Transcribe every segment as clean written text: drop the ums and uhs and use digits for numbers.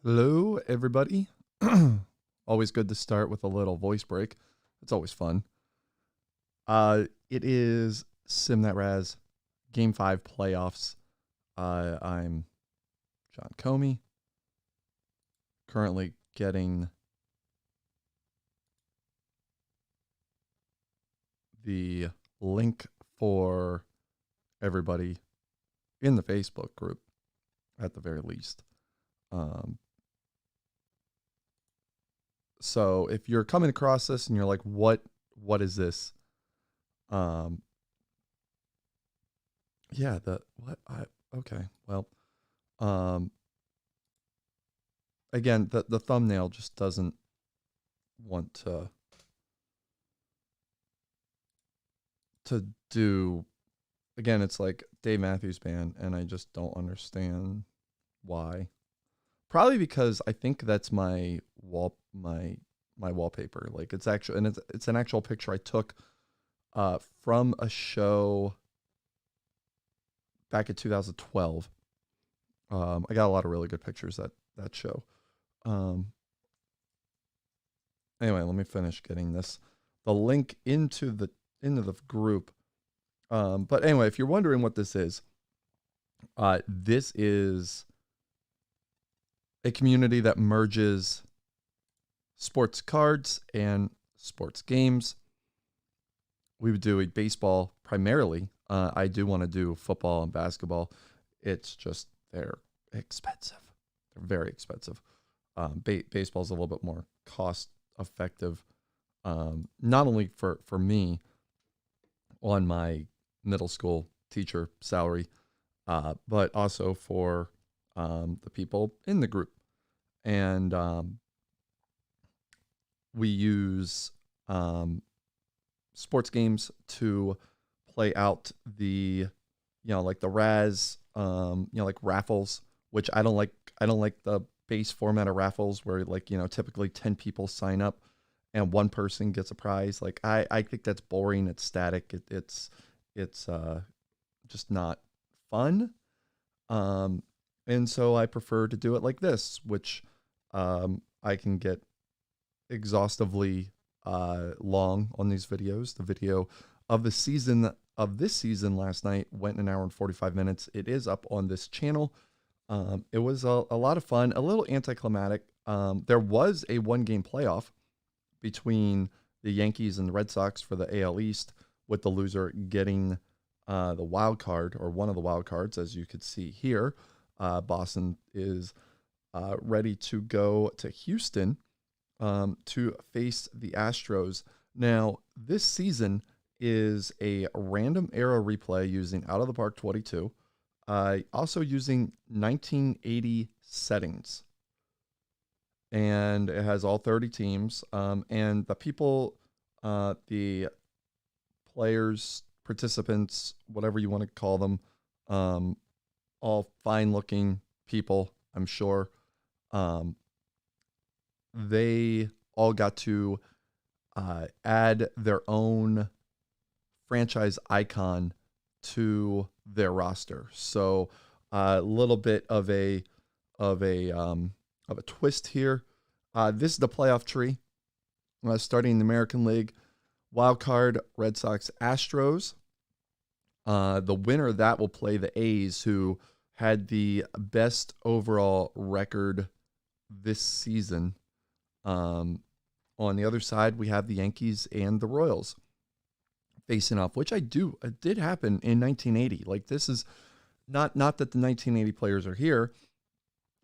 Hello, everybody. Always good to start with a little voice break. It's always fun. It is Razz Game 5 playoffs. I'm John Comey, currently getting the link for everybody in the Facebook group, at the very least. So if you're coming across this and you're like, what is this? Yeah, okay. Well, again, the thumbnail just doesn't want to do, again, it's like Dave Matthews Band, and I just don't understand why. Probably because I think that's my wallpaper. Like it's actually, and it's an actual picture I took from a show back in 2012. I got a lot of really good pictures that show. Anyway, let me finish getting the link into the group. But anyway, if you're wondering what this is a community that merges sports cards and sports games. We would do a baseball primarily. I do want to do football and basketball. It's just they're expensive. They're very expensive. Baseball is a little bit more cost effective, not only for me on my middle school teacher salary, but also for the people in the group. And we use sports games to play out the, like the Razz, like raffles, which I don't like. I don't like the base format of raffles where typically 10 people sign up and one person gets a prize. Like I think that's boring. It's static. It's just not fun. And so I prefer to do it like this, which I can get exhaustively long on these videos. The video of this season last night went an hour and 45 minutes. It is up on this channel. It was a lot of fun, a little anticlimactic. There was a 1-game playoff between the Yankees and the Red Sox for the AL East, with the loser getting the wild card, or one of the wild cards, as you could see here. Boston is ready to go to Houston to face the Astros. Now, this season is a random era replay using Out of the Park 22, also using 1980 settings. And it has all 30 teams. And the people, the players, participants, whatever you want to call them, all fine-looking people, I'm sure. They all got to add their own franchise icon to their roster. So a little bit of a twist here. This is the playoff tree. Starting in the American League, wild card Red Sox, Astros. The winner of that will play the A's, who had the best overall record this season. On the other side, we have the Yankees and the Royals facing off, which it did happen in 1980. Like, this is not that the 1980 players are here,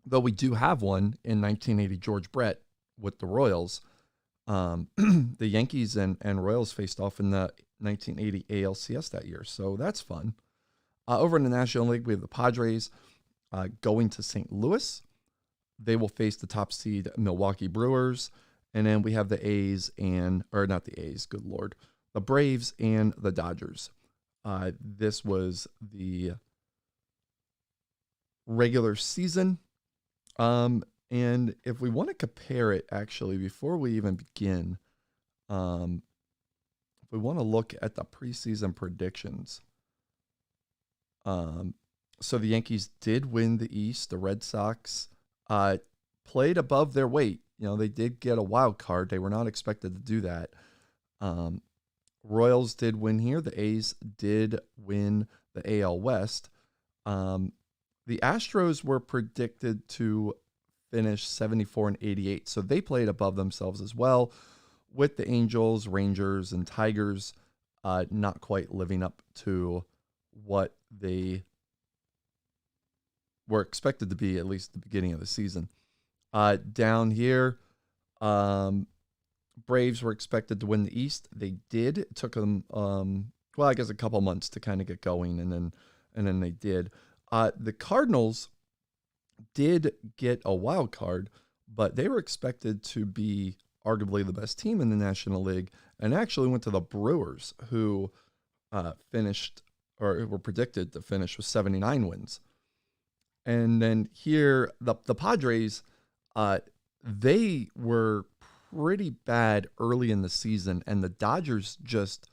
though we do have one in 1980, George Brett with the Royals. The Yankees and Royals faced off in the 1980 ALCS that year, so that's fun. Over in the National League, we have the Padres going to St. Louis. They will face the top seed Milwaukee Brewers. And then we have the the Braves and the Dodgers. This was the regular season. And if we want to compare it, actually, before we even begin, if we want to look at the preseason predictions, so the Yankees did win the East. The Red Sox played above their weight. They did get a wild card. They were not expected to do that. Royals did win here. The A's did win the AL West. The Astros were predicted to finish 74 and 88, so they played above themselves as well, with the Angels, Rangers, and Tigers not quite living up to what they were expected to be, at least at the beginning of the season. Down here, Braves were expected to win the East. They did. It took them, I guess a couple months to kind of get going, and then they did. The Cardinals did get a wild card, but they were expected to be arguably the best team in the National League, and actually went to the Brewers, who finished, or were predicted to finish, with 79 wins. And then here, the Padres, they were pretty bad early in the season, and the Dodgers just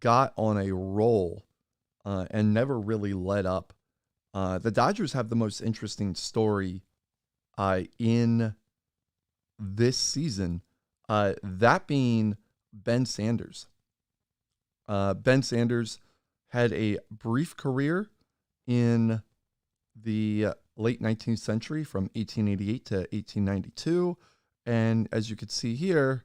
got on a roll and never really let up. The Dodgers have the most interesting story in this season, that being Ben Sanders. Ben Sanders had a brief career in the late 19th century from 1888 to 1892. And as you can see here,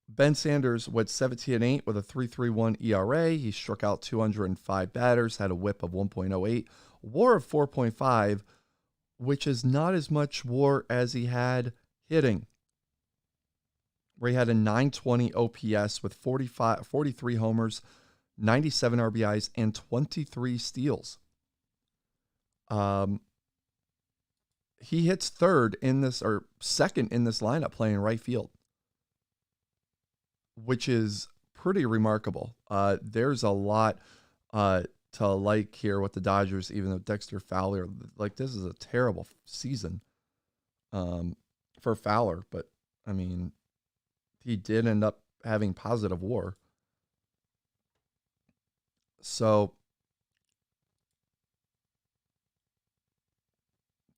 Ben Sanders went 17-8 with a 3.31 ERA. He struck out 205 batters, had a whip of 1.08, WAR of 4.5, which is not as much WAR as he had hitting, where he had a 920 OPS with 43 homers, 97 RBIs, and 23 steals. He hits third in this, or second in this lineup, playing right field, which is pretty remarkable. There's a lot to like here with the Dodgers, even though Dexter Fowler, this is a terrible season for Fowler, but I mean, he did end up having positive WAR. So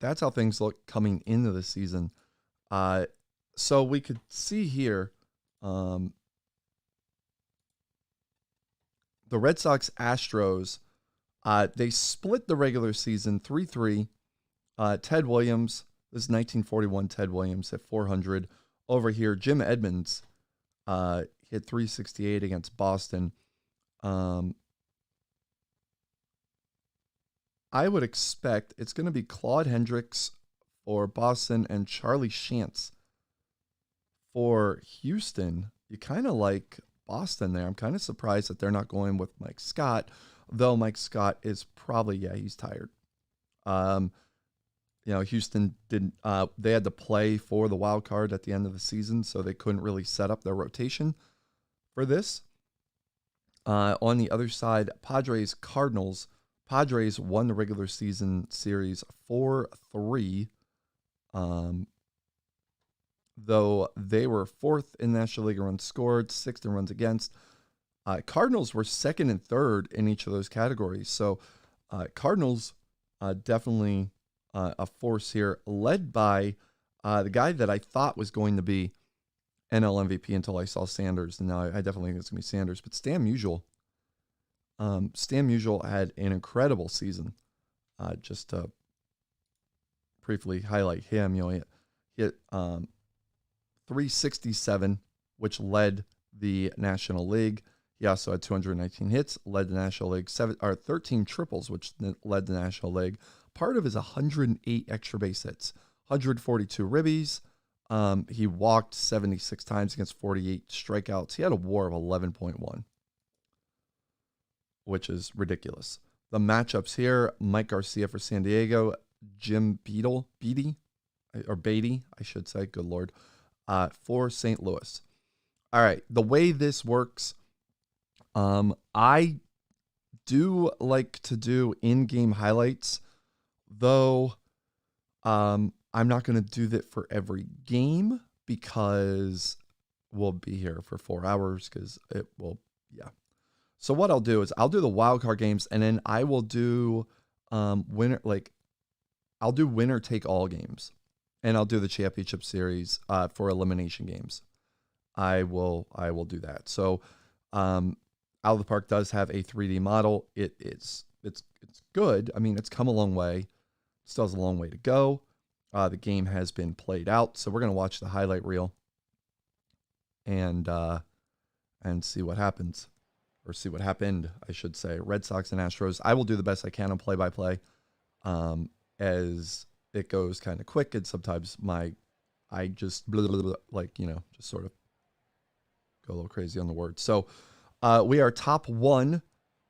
that's how things look coming into the season. So we could see here, the Red Sox Astros, they split the regular season 3-3. Ted Williams, this is 1941 Ted Williams, hit 400. Over here, Jim Edmonds hit 368 against Boston. I would expect it's going to be Claude Hendricks for Boston and Charlie Shantz for Houston. You kind of like Boston there. I'm kind of surprised that they're not going with Mike Scott, though Mike Scott is probably, he's tired. Houston didn't, they had to play for the wild card at the end of the season, so they couldn't really set up their rotation for this. On the other side, Padres Cardinals. Padres won the regular season series 4-3, though they were fourth in National League in runs scored, sixth in runs against. Cardinals were second and third in each of those categories. So Cardinals definitely a force here, led by the guy that I thought was going to be NL MVP until I saw Sanders. And now I definitely think it's going to be Sanders. But Stan Musial. Stan Musial had an incredible season. Just to briefly highlight him, he hit 367, which led the National League. He also had 219 hits, led the National League, 13 triples, which led the National League. Part of his 108 extra base hits, 142 ribbies. He walked 76 times against 48 strikeouts. He had a WAR of 11.1. Which is ridiculous. The matchups here, Mike Garcia for San Diego, Jim Beatty, I should say, good Lord, for St. Louis. All right, the way this works, I do like to do in-game highlights, though I'm not going to do that for every game because we'll be here for 4 hours because it will, So what I'll do is I'll do the wild card games, and then I will do winner, I'll do winner take all games, and I'll do the championship series for elimination games. I will do that. So, Out of the Park does have a 3D model. It's good. I mean, it's come a long way. Still has a long way to go. The game has been played out, so we're gonna watch the highlight reel and see what happens, or see what happened, I should say. Red Sox and Astros. I will do the best I can on play-by-play, as it goes kind of quick, and sometimes I just like, just sort of go a little crazy on the words. So we are top 1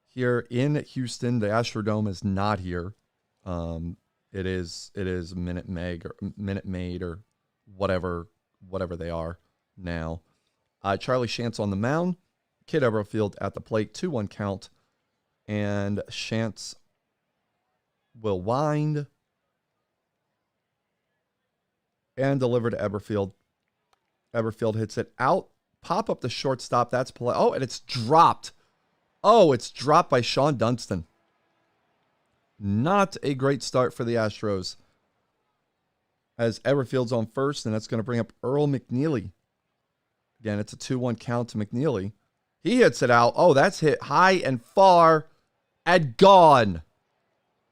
here in Houston. The Astrodome is not here. It is Minute Maid or whatever they are now. Charlie Shantz on the mound. Kid Everfield at the plate. 2-1 count. And Shantz will wind and deliver to Everfield. Everfield hits it out. Pop up the shortstop. That's play. Oh, and it's dropped. Oh, it's dropped by Sean Dunston. Not a great start for the Astros, as Everfield's on first, and that's going to bring up Earl McNeely. Again, it's a 2-1 count to McNeely. He hits it out. Oh, that's hit high and far and gone.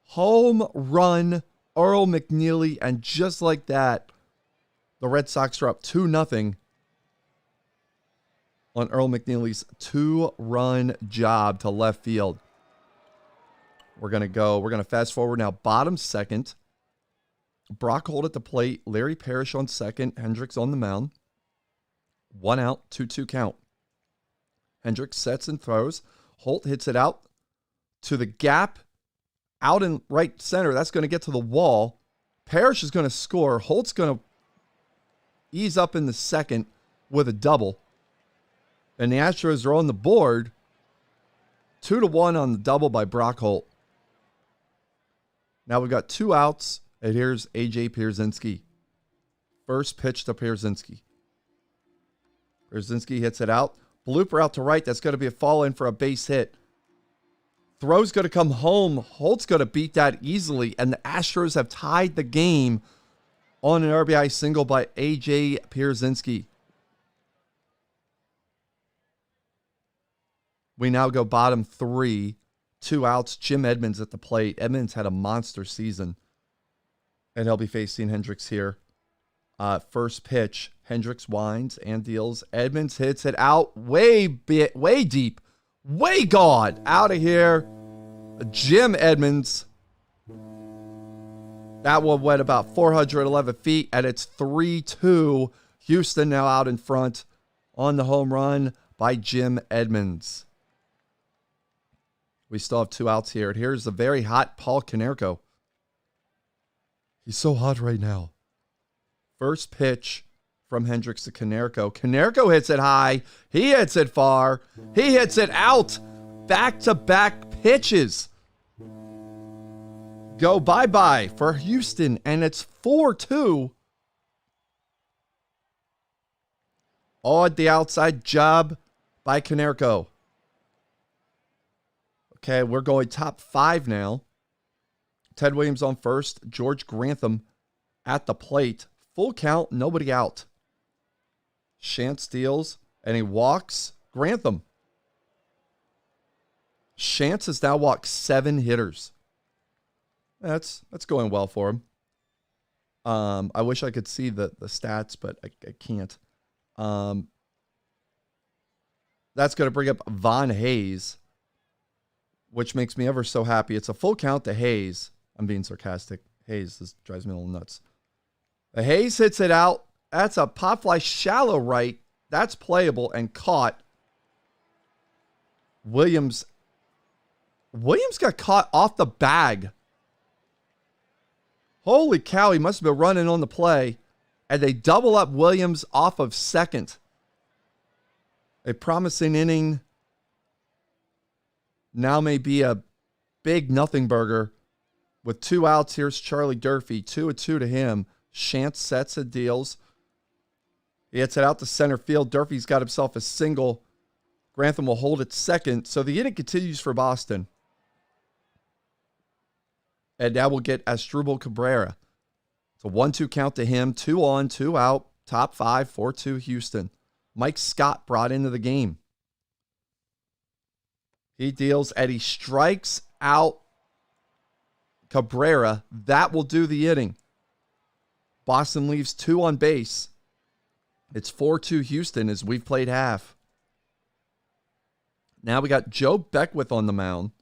Home run, Earl McNeely, and just like that, the Red Sox are up 2-0 on Earl McNeely's 2-run job to left field. We're going to fast forward now. Bottom second. Brock Holt at the plate. Larry Parrish on second. Hendricks on the mound. 1 out, 2-2 count. Hendricks sets and throws. Holt hits it out to the gap. Out in right center. That's going to get to the wall. Parrish is going to score. Holt's going to ease up in the second with a double. And the Astros are on the board. 2-1 on the double by Brock Holt. Now we've got 2 outs, and here's A.J. Pierzynski. First pitch to Pierzynski. Pierzynski hits it out. Blooper out to right. That's going to be a fall in for a base hit. Throw's going to come home. Holt's going to beat that easily, and the Astros have tied the game on an RBI single by A.J. Pierzynski. We now go bottom 3. 2 outs. Jim Edmonds at the plate. Edmonds had a monster season, and he'll be facing Hendricks here. First pitch. Hendricks winds and deals. Edmonds hits it out way deep. Way gone. Out of here. Jim Edmonds. That one went about 411 feet, and it's 3-2. Houston now out in front on the home run by Jim Edmonds. We still have 2 outs here. And here's the very hot Paul Konerko. He's so hot right now. First pitch from Hendricks to Konerko. Konerko hits it high. He hits it far. He hits it out. Back-to-back pitches go bye-bye for Houston, and it's 4-2. On the outside job by Konerko. Okay, we're going top 5 now. Ted Williams on first. George Grantham at the plate. Full count, nobody out. Shantz steals, and he walks Grantham. Shantz has now walked 7 hitters. That's going well for him. I wish I could see the stats, but I can't. That's going to bring up Von Hayes, which makes me ever so happy. It's a full count to Hayes. I'm being sarcastic. Hayes, this drives me a little nuts. Hayes hits it out. That's a pop fly shallow right. That's playable and caught. Williams got caught off the bag. Holy cow, he must have been running on the play. And they double up Williams off of second. A promising inning now may be a big nothing burger. With 2 outs, here's Charlie Durfee. 2-2 to him. Shantz sets and deals. He hits it out to center field. Durfee's got himself a single. Grantham will hold it second. So the inning continues for Boston. And now we'll get Asdrubal Cabrera. It's a 1-2 count to him. 2 on, 2 out. Top 5, 4-2 Houston. Mike Scott brought into the game. He deals, Eddie strikes out Cabrera. That will do the inning. Boston leaves 2 on base. It's 4-2 Houston as we've played half. Now we got Joe Beckwith on the mound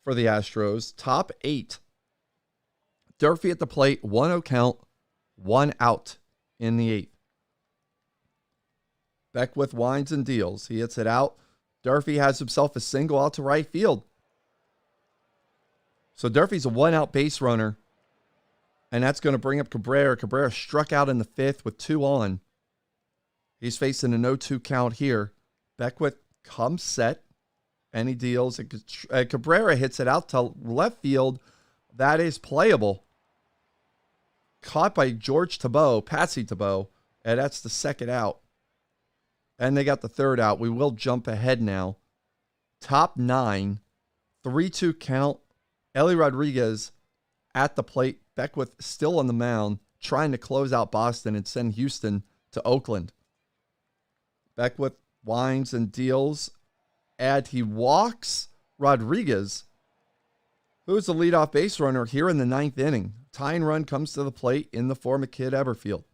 for the Astros. Top 8. Durfee at the plate. 1-0 count. 1 out in the 8th. Beckwith winds and deals. He hits it out. Durfee has himself a single out to right field. So Durfee's a 1-out base runner. And that's going to bring up Cabrera. Cabrera struck out in the 5th with 2 on. He's facing a 0-2 count here. Beckwith comes set. And he deals. Cabrera hits it out to left field. That is playable. Caught by George Thibault, Patsy Thibault. And that's the 2nd out. And they got the 3rd out. We will jump ahead now. Top 9. 3-2 count. Ellie Rodriguez at the plate. Beckwith still on the mound. Trying to close out Boston and send Houston to Oakland. Beckwith winds and deals. And he walks Rodriguez, who's the leadoff base runner here in the 9th inning. Tying run comes to the plate in the form of Kid Eberfield.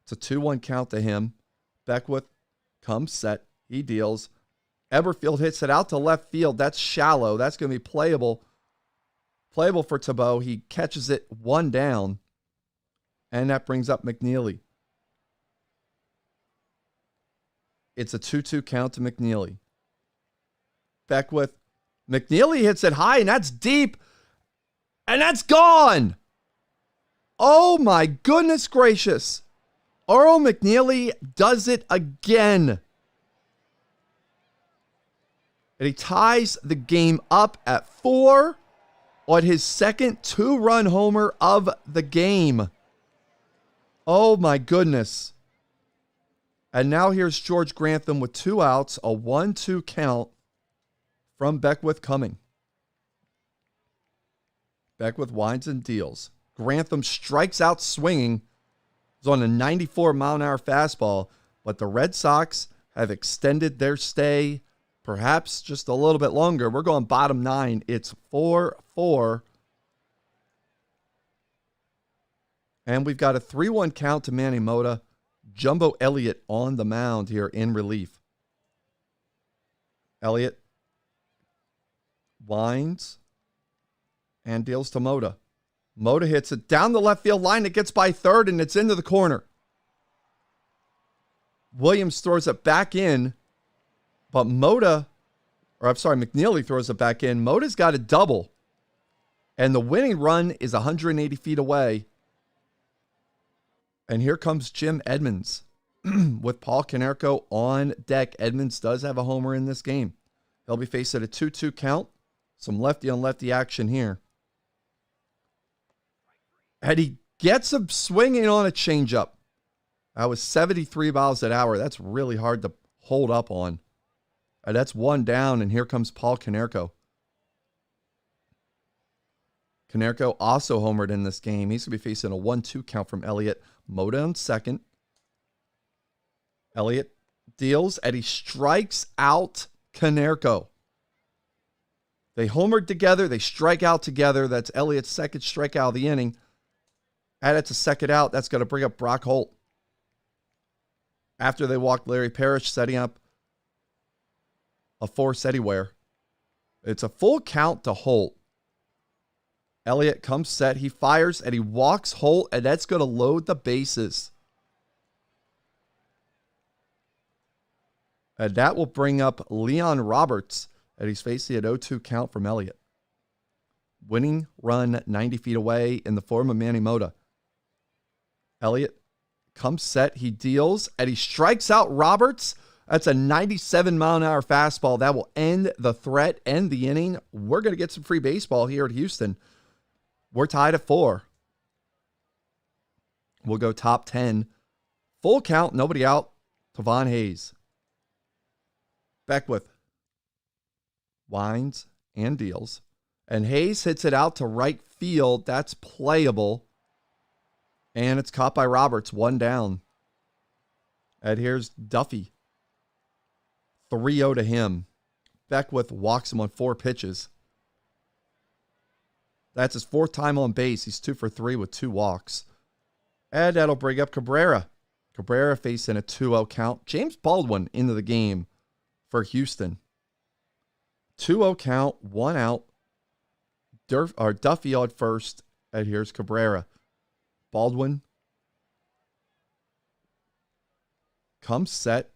It's a 2-1 count to him. Beckwith comes set. He deals. Eberfield hits it out to left field. That's shallow. That's going to be playable. Playable for Thibault. He catches it 1 down. And that brings up McNeely. It's a 2-2 count to McNeely. Beckwith. McNeely hits it high, and that's deep. And that's gone. Oh, my goodness gracious. Earl McNeely does it again. And he ties the game up at 4 on his second 2-run homer of the game. Oh, my goodness. And now here's George Grantham with 2 outs, a 1-2 count from Beckwith coming. Beckwith winds and deals. Grantham strikes out swinging. It's on a 94-mile-an-hour fastball, but the Red Sox have extended their stay perhaps just a little bit longer. We're going bottom 9. It's 4-4. And we've got a 3-1 count to Manny Mota. Jumbo Elliott on the mound here in relief. Elliott winds and deals to Mota. Mota hits it down the left field line. It gets by third, and it's into the corner. Williams throws it back in, but McNeely throws it back in. Mota's got a double, and the winning run is 180 feet away. And here comes Jim Edmonds with Paul Konerko on deck. Edmonds does have a homer in this game. He'll be facing a 2-2 count. Some lefty-on-lefty action here. And he gets him swinging on a changeup. That was 73 miles an hour. That's really hard to hold up on. And that's 1 down, and here comes Paul Konerko. Konerko also homered in this game. He's going to be facing a 1-2 count from Elliott. Mota on second. Elliott deals, and he strikes out Konerko. They homered together. They strike out together. That's Elliott's second strikeout of the inning. And it's a 2nd out. That's going to bring up Brock Holt. After they walked Larry Parrish, setting up a force anywhere. It's a full count to Holt. Elliott comes set. He fires, and he walks Holt, and that's going to load the bases. And that will bring up Leon Roberts, and he's facing an 0-2 count from Elliott. Winning run 90 feet away in the form of Manny Mota. Elliott comes set. He deals, and he strikes out Roberts. That's a 97-mile-an-hour fastball. That will end the threat, end the inning. We're going to get some free baseball here at Houston. We're tied at 4. We'll go top 10. Full count, nobody out. Tavon Hayes. Beckwith winds and deals. And Hayes hits it out to right field. That's playable. And it's caught by Roberts. 1 down. And here's Duffy. 3-0 to him. Beckwith walks him on 4 pitches. That's his 4th time on base. He's 2 for 3 with 2 walks. And that'll bring up Cabrera. Cabrera facing a 2-0 count. James Baldwin into the game for Houston. 2-0 count, 1 out. Duffy on first. And here's Cabrera. Baldwin comes set.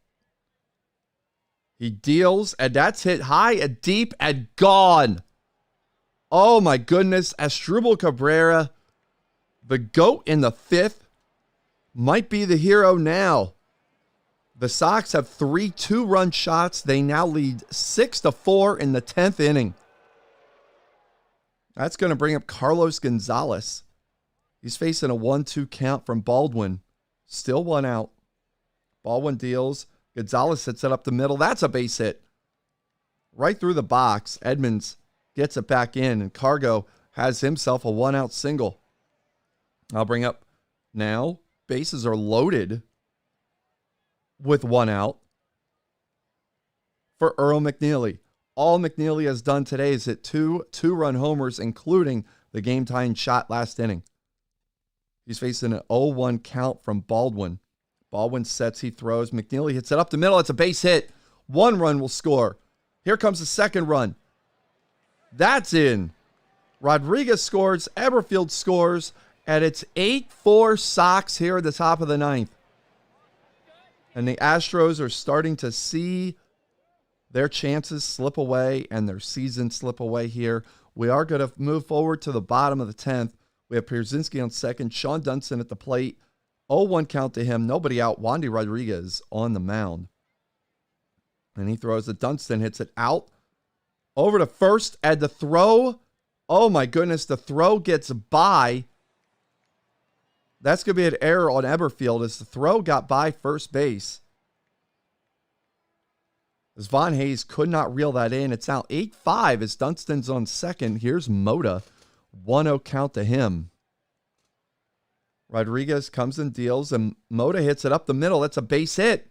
He deals, and that's hit high and deep and gone. Oh my goodness. Asdrubal Cabrera, the GOAT in the 5th, might be the hero now. The Sox have 3 2-run shots. They now lead 6-4 in the 10th inning. That's going to bring up Carlos Gonzalez. He's facing a 1-2 count from Baldwin. Still 1 out. Baldwin deals. Gonzalez hits it up the middle. That's a base hit. Right through the box. Edmonds gets it back in, and Cargo has himself a 1-out single. I'll bring up now. Bases are loaded with 1 out for Earl McNeely. All McNeely has done today is hit 2 2-run homers, including the game-tying shot last inning. He's facing an 0-1 count from Baldwin. Baldwin sets, he throws. McNeely hits it up the middle. It's a base hit. 1 run will score. Here comes the 2nd run. That's in. Rodriguez scores. Eberfield scores. And it's 8-4 Sox here at the top of the 9th. And the Astros are starting to see their chances slip away and their season slip away here. We are going to move forward to the bottom of the 10th. We have Pierzynski on second. Sean Dunston at the plate. 0-1 count to him. Nobody out. Wandy Rodriguez on the mound. And he throws it. Dunston hits it out. Over to first. And the throw. Oh my goodness. The throw gets by. That's going to be an error on Eberfield as the throw got by first base. As Von Hayes could not reel that in. It's now 8-5 as Dunston's on second. Here's Mota. 1-0 count to him. Rodriguez comes and deals, and Mota hits it up the middle. That's a base hit.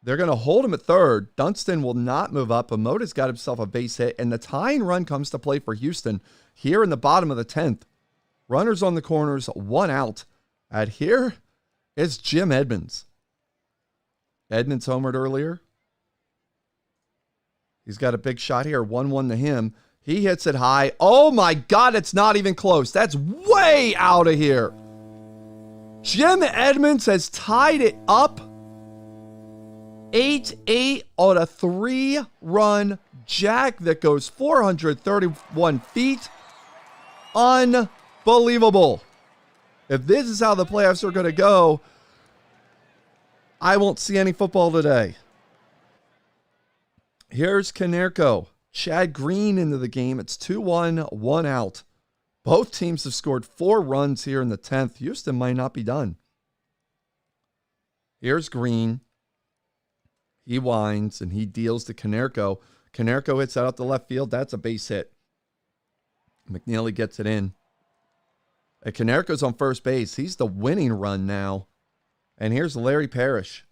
They're going to hold him at third. Dunston will not move up, but Mota's got himself a base hit, and the tying run comes to play for Houston here in the bottom of the 10th. Runners on the corners, 1 out. And here is Jim Edmonds. Edmonds homered earlier. He's got a big shot here, 1-1 to him. He hits it high. Oh my God, it's not even close. That's way out of here. Jim Edmonds has tied it up. 8-8 on a 3-run jack that goes 431 feet. Unbelievable. If this is how the playoffs are going to go, I won't see any football today. Here's Konerko. Chad Green into the game. It's 2-1, 1 out. Both teams have scored 4 runs here in the 10th. Houston might not be done. Here's Green. He winds and he deals to Konerko. Konerko hits out the left field. That's a base hit. McNeely gets it in. And Konerko's on first base. He's the winning run now. And here's Larry Parrish.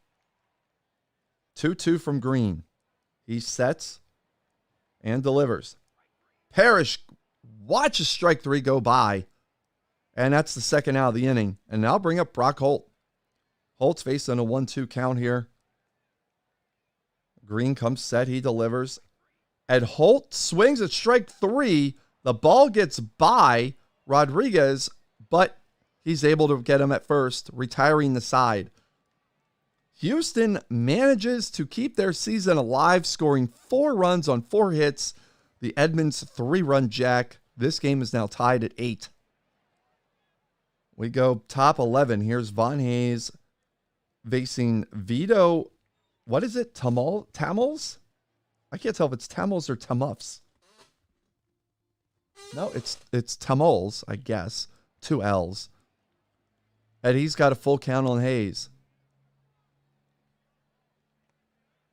2-2 from Green. He sets and delivers. Parrish watches strike 3 go by. And that's the 2nd out of the inning. And I'll bring up Brock Holt. Holt's facing a 1-2 count here. Green comes set. He delivers. And Holt swings at strike 3. The ball gets by Rodriguez, but he's able to get him at first, retiring the side. Houston manages to keep their season alive, scoring 4 runs on 4 hits. The Edmonds 3-run jack. This game is now tied at 8. We go top 11. Here's Von Hayes facing Vito. What is it? Tamils? I can't tell if it's Tamils or Tamuffs. No, it's Tamils, I guess. 2 L's. And he's got a full count on Hayes.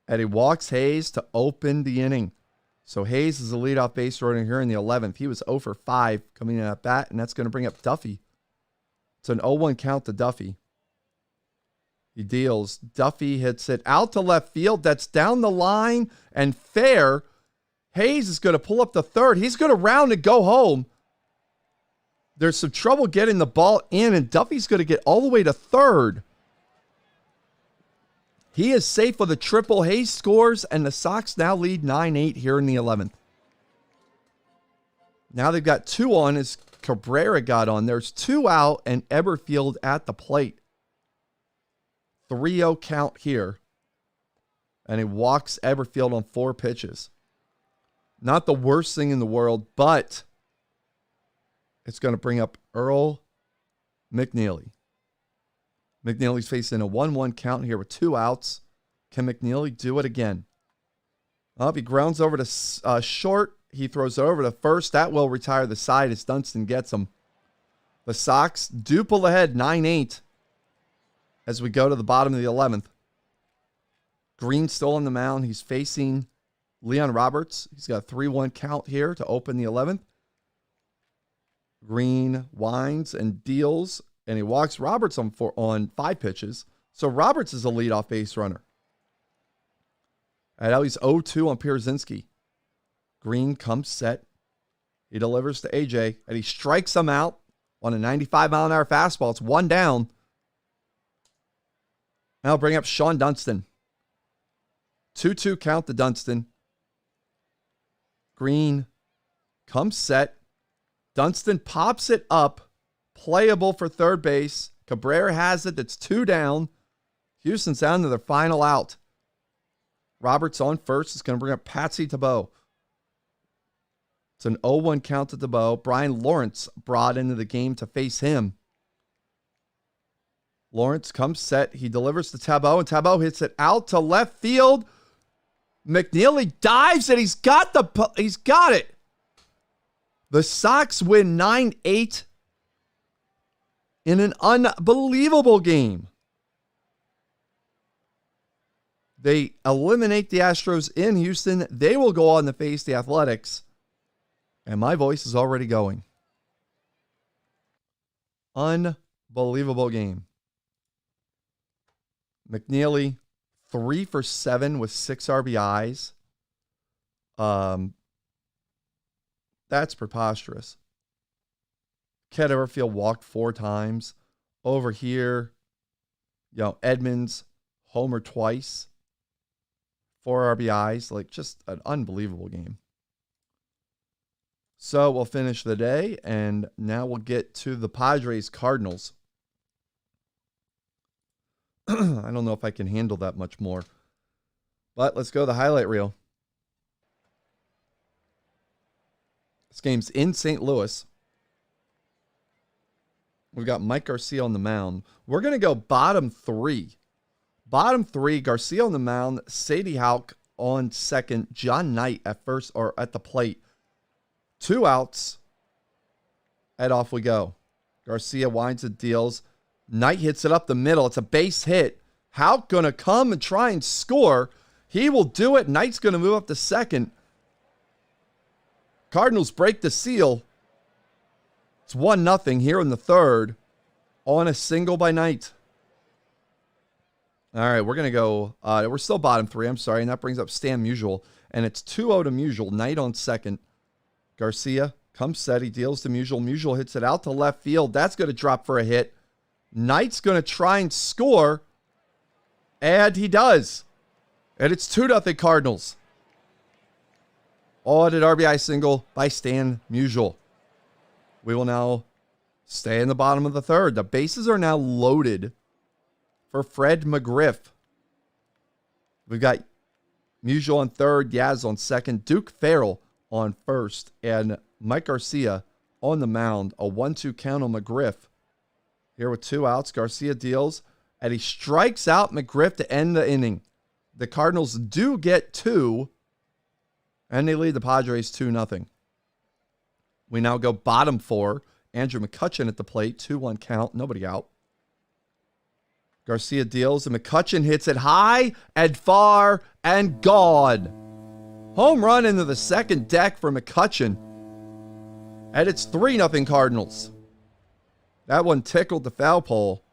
And he walks Hayes to open the inning. So Hayes is the leadoff base runner here in the 11th. He was 0 for 5 coming in at bat, and that's going to bring up Duffy. It's an 0-1 count to Duffy. He deals. Duffy hits it out to left field. That's down the line and fair. Hayes is going to pull up the third. He's going to round and go home. There's some trouble getting the ball in, and Duffy's going to get all the way to third. He is safe with a triple. Hayes scores, and the Sox now lead 9-8 here in the 11th. Now they've got 2 on as Cabrera got on. There's 2 out, and Eberfield at the plate. 3-0 count here. And he walks Eberfield on 4 pitches. Not the worst thing in the world, but it's going to bring up Earl McNeely. McNeely's facing a 1-1 count here with 2 outs. Can McNeely do it again? He grounds over to short. He throws it over to first. That will retire the side as Dunston gets him. The Sox do pull ahead 9-8 as we go to the bottom of the 11th. Green still on the mound. He's facing Leon Roberts. He's got a 3-1 count here to open the 11th. Green winds and deals, and he walks Roberts on 5 pitches. So Roberts is a leadoff base runner. And now he's 0-2 on Pierzynski. Green comes set. He delivers to AJ, and he strikes him out on a 95-mile-an-hour fastball. It's 1 down. Now I'll bring up Sean Dunston. 2-2 count to Dunston. Green comes set. Dunston pops it up. Playable for third base. Cabrera has it. It's 2 down. Houston's down to their final out. Roberts on first. It's going to bring up Patsy Tebow. It's an 0-1 count to Tebow. Brian Lawrence brought into the game to face him. Lawrence comes set. He delivers to Tebow, and Tebow hits it out to left field. McNeely dives, and he's got it. The Sox win 9-8 in an unbelievable game. They eliminate the Astros in Houston. They will go on to face the Athletics. And my voice is already going. Unbelievable game. McNeely, 3 for 7 with 6 RBIs. That's preposterous. Ken Everfield walked 4 times. Over here, Edmonds, homer twice. 4 RBIs. Like, just an unbelievable game. So we'll finish the day, and now we'll get to the Padres Cardinals. I don't know if I can handle that much more. But let's go to the highlight reel. This game's in St. Louis. We've got Mike Garcia on the mound. We're going to go bottom 3. Bottom 3, Garcia on the mound, Sadie Houck on second, John Knight at first or at the plate. 2 outs, and off we go. Garcia winds and deals. Knight hits it up the middle. It's a base hit. Houck going to come and try and score. He will do it. Knight's going to move up to second. Cardinals break the seal. It's 1-0 here in the third on a single by Knight. All right, we're going to go. We're still bottom 3. I'm sorry. And that brings up Stan Musial. And it's 2-0 to Musial. Knight on second. Garcia comes set. He deals to Musial. Musial hits it out to left field. That's going to drop for a hit. Knight's going to try and score. And he does. And it's 2-0 Cardinals. Audit RBI single by Stan Musial. We will now stay in the bottom of the third. The bases are now loaded for Fred McGriff. We've got Musial on third, Yaz on second, Duke Farrell on first, and Mike Garcia on the mound. A 1-2 count on McGriff. Here with 2 outs, Garcia deals, and he strikes out McGriff to end the inning. The Cardinals do get 2, and they lead the Padres 2-0. We now go bottom 4. Andrew McCutchen at the plate, 2-1 count, nobody out. Garcia deals, and McCutchen hits it high and far and gone. Home run into the second deck for McCutchen. And it's 3-0 Cardinals. That one tickled the foul pole.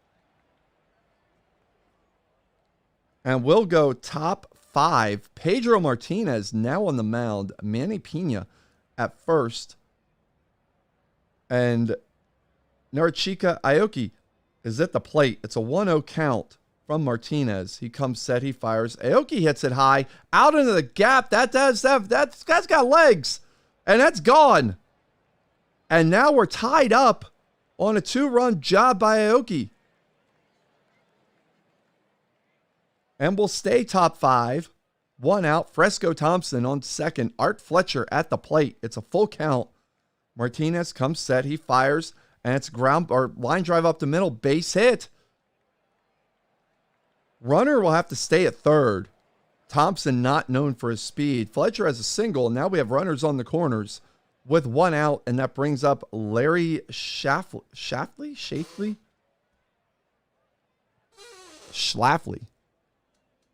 And we'll go top 5. Pedro Martinez now on the mound. Manny Pena at first. And Norichika Aoki is at the plate. It's a 1-0 count from Martinez. He comes set, he fires. Aoki hits it high, out into the gap. That's got legs. And that's gone. And now we're tied up on a 2-run job by Aoki. And we'll stay top 5. 1 out. Fresco Thompson on second. Art Fletcher at the plate. It's a full count. Martinez comes set. He fires. And it's line drive up the middle. Base hit. Runner will have to stay at third. Thompson not known for his speed. Fletcher has a single. And now we have runners on the corners with 1 out. And that brings up Larry Schlafly.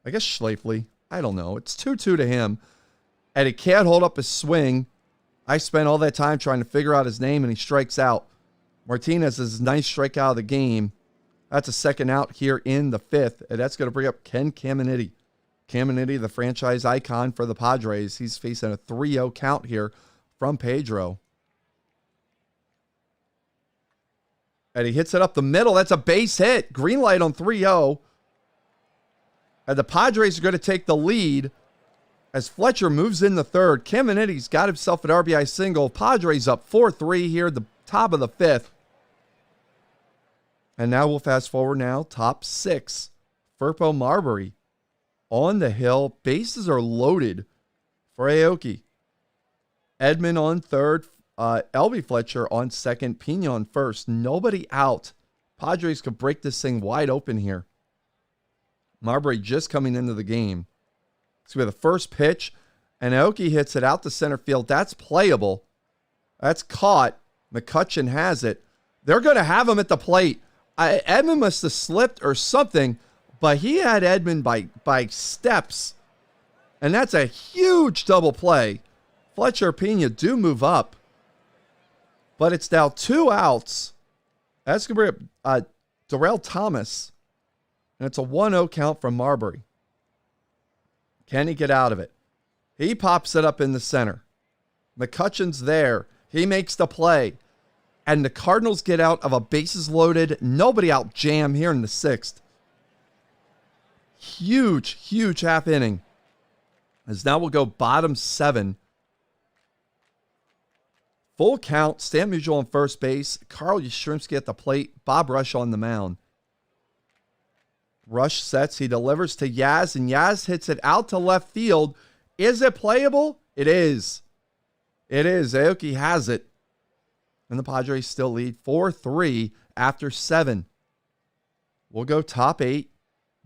I guess Schlafly. I don't know. It's 2-2 to him. And he can't hold up his swing. I spent all that time trying to figure out his name, and he strikes out. Martinez is a nice strikeout of the game. That's a second out here in the 5th. And that's going to bring up Ken Caminiti. Caminiti, the franchise icon for the Padres. He's facing a 3-0 count here from Pedro. And he hits it up the middle. That's a base hit. Green light on 3-0. And the Padres are going to take the lead as Fletcher moves in the third. Caminiti's got himself an RBI single. Padres up 4-3 here at the top of the 5th. And now we'll fast forward now. Top 6. Furpo Marbury on the hill. Bases are loaded for Aoki. Edmond on third. Elby Fletcher on second. Pena on first. Nobody out. Padres could break this thing wide open here. Marbury just coming into the game. So we have the first pitch, and Aoki hits it out to center field. That's playable. That's caught. McCutchen has it. They're going to have him at the plate. Edmond must have slipped or something, but he had Edmond by steps, and that's a huge double play. Fletcher and Pena do move up, but it's now 2 outs. That's going to bring up Darrell Thomas. And it's a 1-0 count from Marbury. Can he get out of it? He pops it up in the center. McCutchen's there. He makes the play. And the Cardinals get out of a bases loaded, nobody out jam here in the 6th. Huge, huge half inning. As now we'll go bottom 7. Full count. Stan Musial on first base. Carl Yastrzemski at the plate. Bob Rush on the mound. Rush sets. He delivers to Yaz, and Yaz hits it out to left field. Is it playable? It is. It is. Aoki has it. And the Padres still lead 4-3 after 7. We'll go top 8.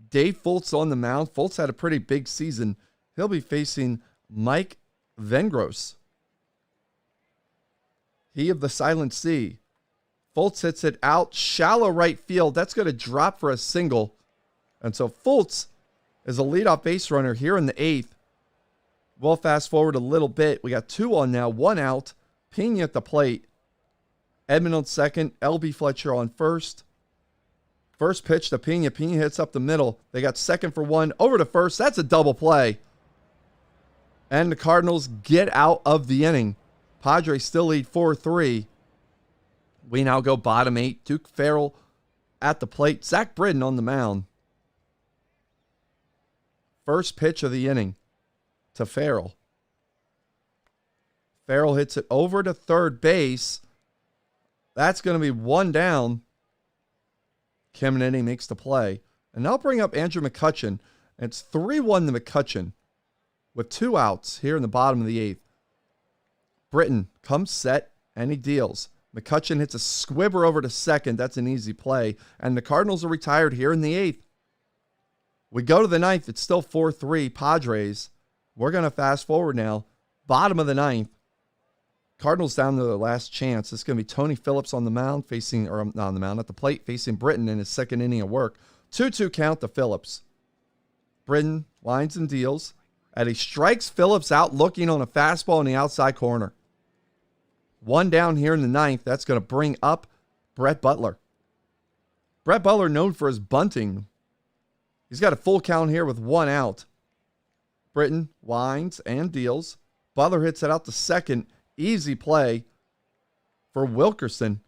Dave Fultz on the mound. Fultz had a pretty big season. He'll be facing Mike Vengros. He of the Silent Sea. Fultz hits it out. Shallow right field. That's going to drop for a single. And so Fultz is a leadoff base runner here in the 8th. We'll fast forward a little bit. We got 2 on now, 1 out. Pena at the plate. Edmond on second. LB Fletcher on first. First pitch to Pena. Pena hits up the middle. They got second for 1. Over to first. That's a double play. And the Cardinals get out of the inning. Padres still lead 4-3. We now go bottom 8. Duke Farrell at the plate. Zach Britton on the mound. First pitch of the inning to Farrell. Farrell hits it over to third base. That's going to be 1 down. Caminiti makes the play. And I'll bring up Andrew McCutchen. And it's 3-1 to McCutchen with 2 outs here in the bottom of the 8th. Britton comes set and he deals. McCutchen hits a squibber over to second. That's an easy play. And the Cardinals are retired here in the 8th. We go to the 9th. It's still 4-3 Padres. We're going to fast forward now. Bottom of the 9th. Cardinals down to their last chance. It's going to be Tony Phillips on the mound facing, or not on the mound, at the plate facing Britton in his second inning of work. 2-2 count to Phillips. Britton lines and deals. And he strikes Phillips out looking on a fastball in the outside corner. One down here in the ninth. That's going to bring up Brett Butler. Brett Butler, known for his bunting. He's got a full count here with one out. Britton winds and deals. Butler hits it out to second. Easy play for Wilkerson.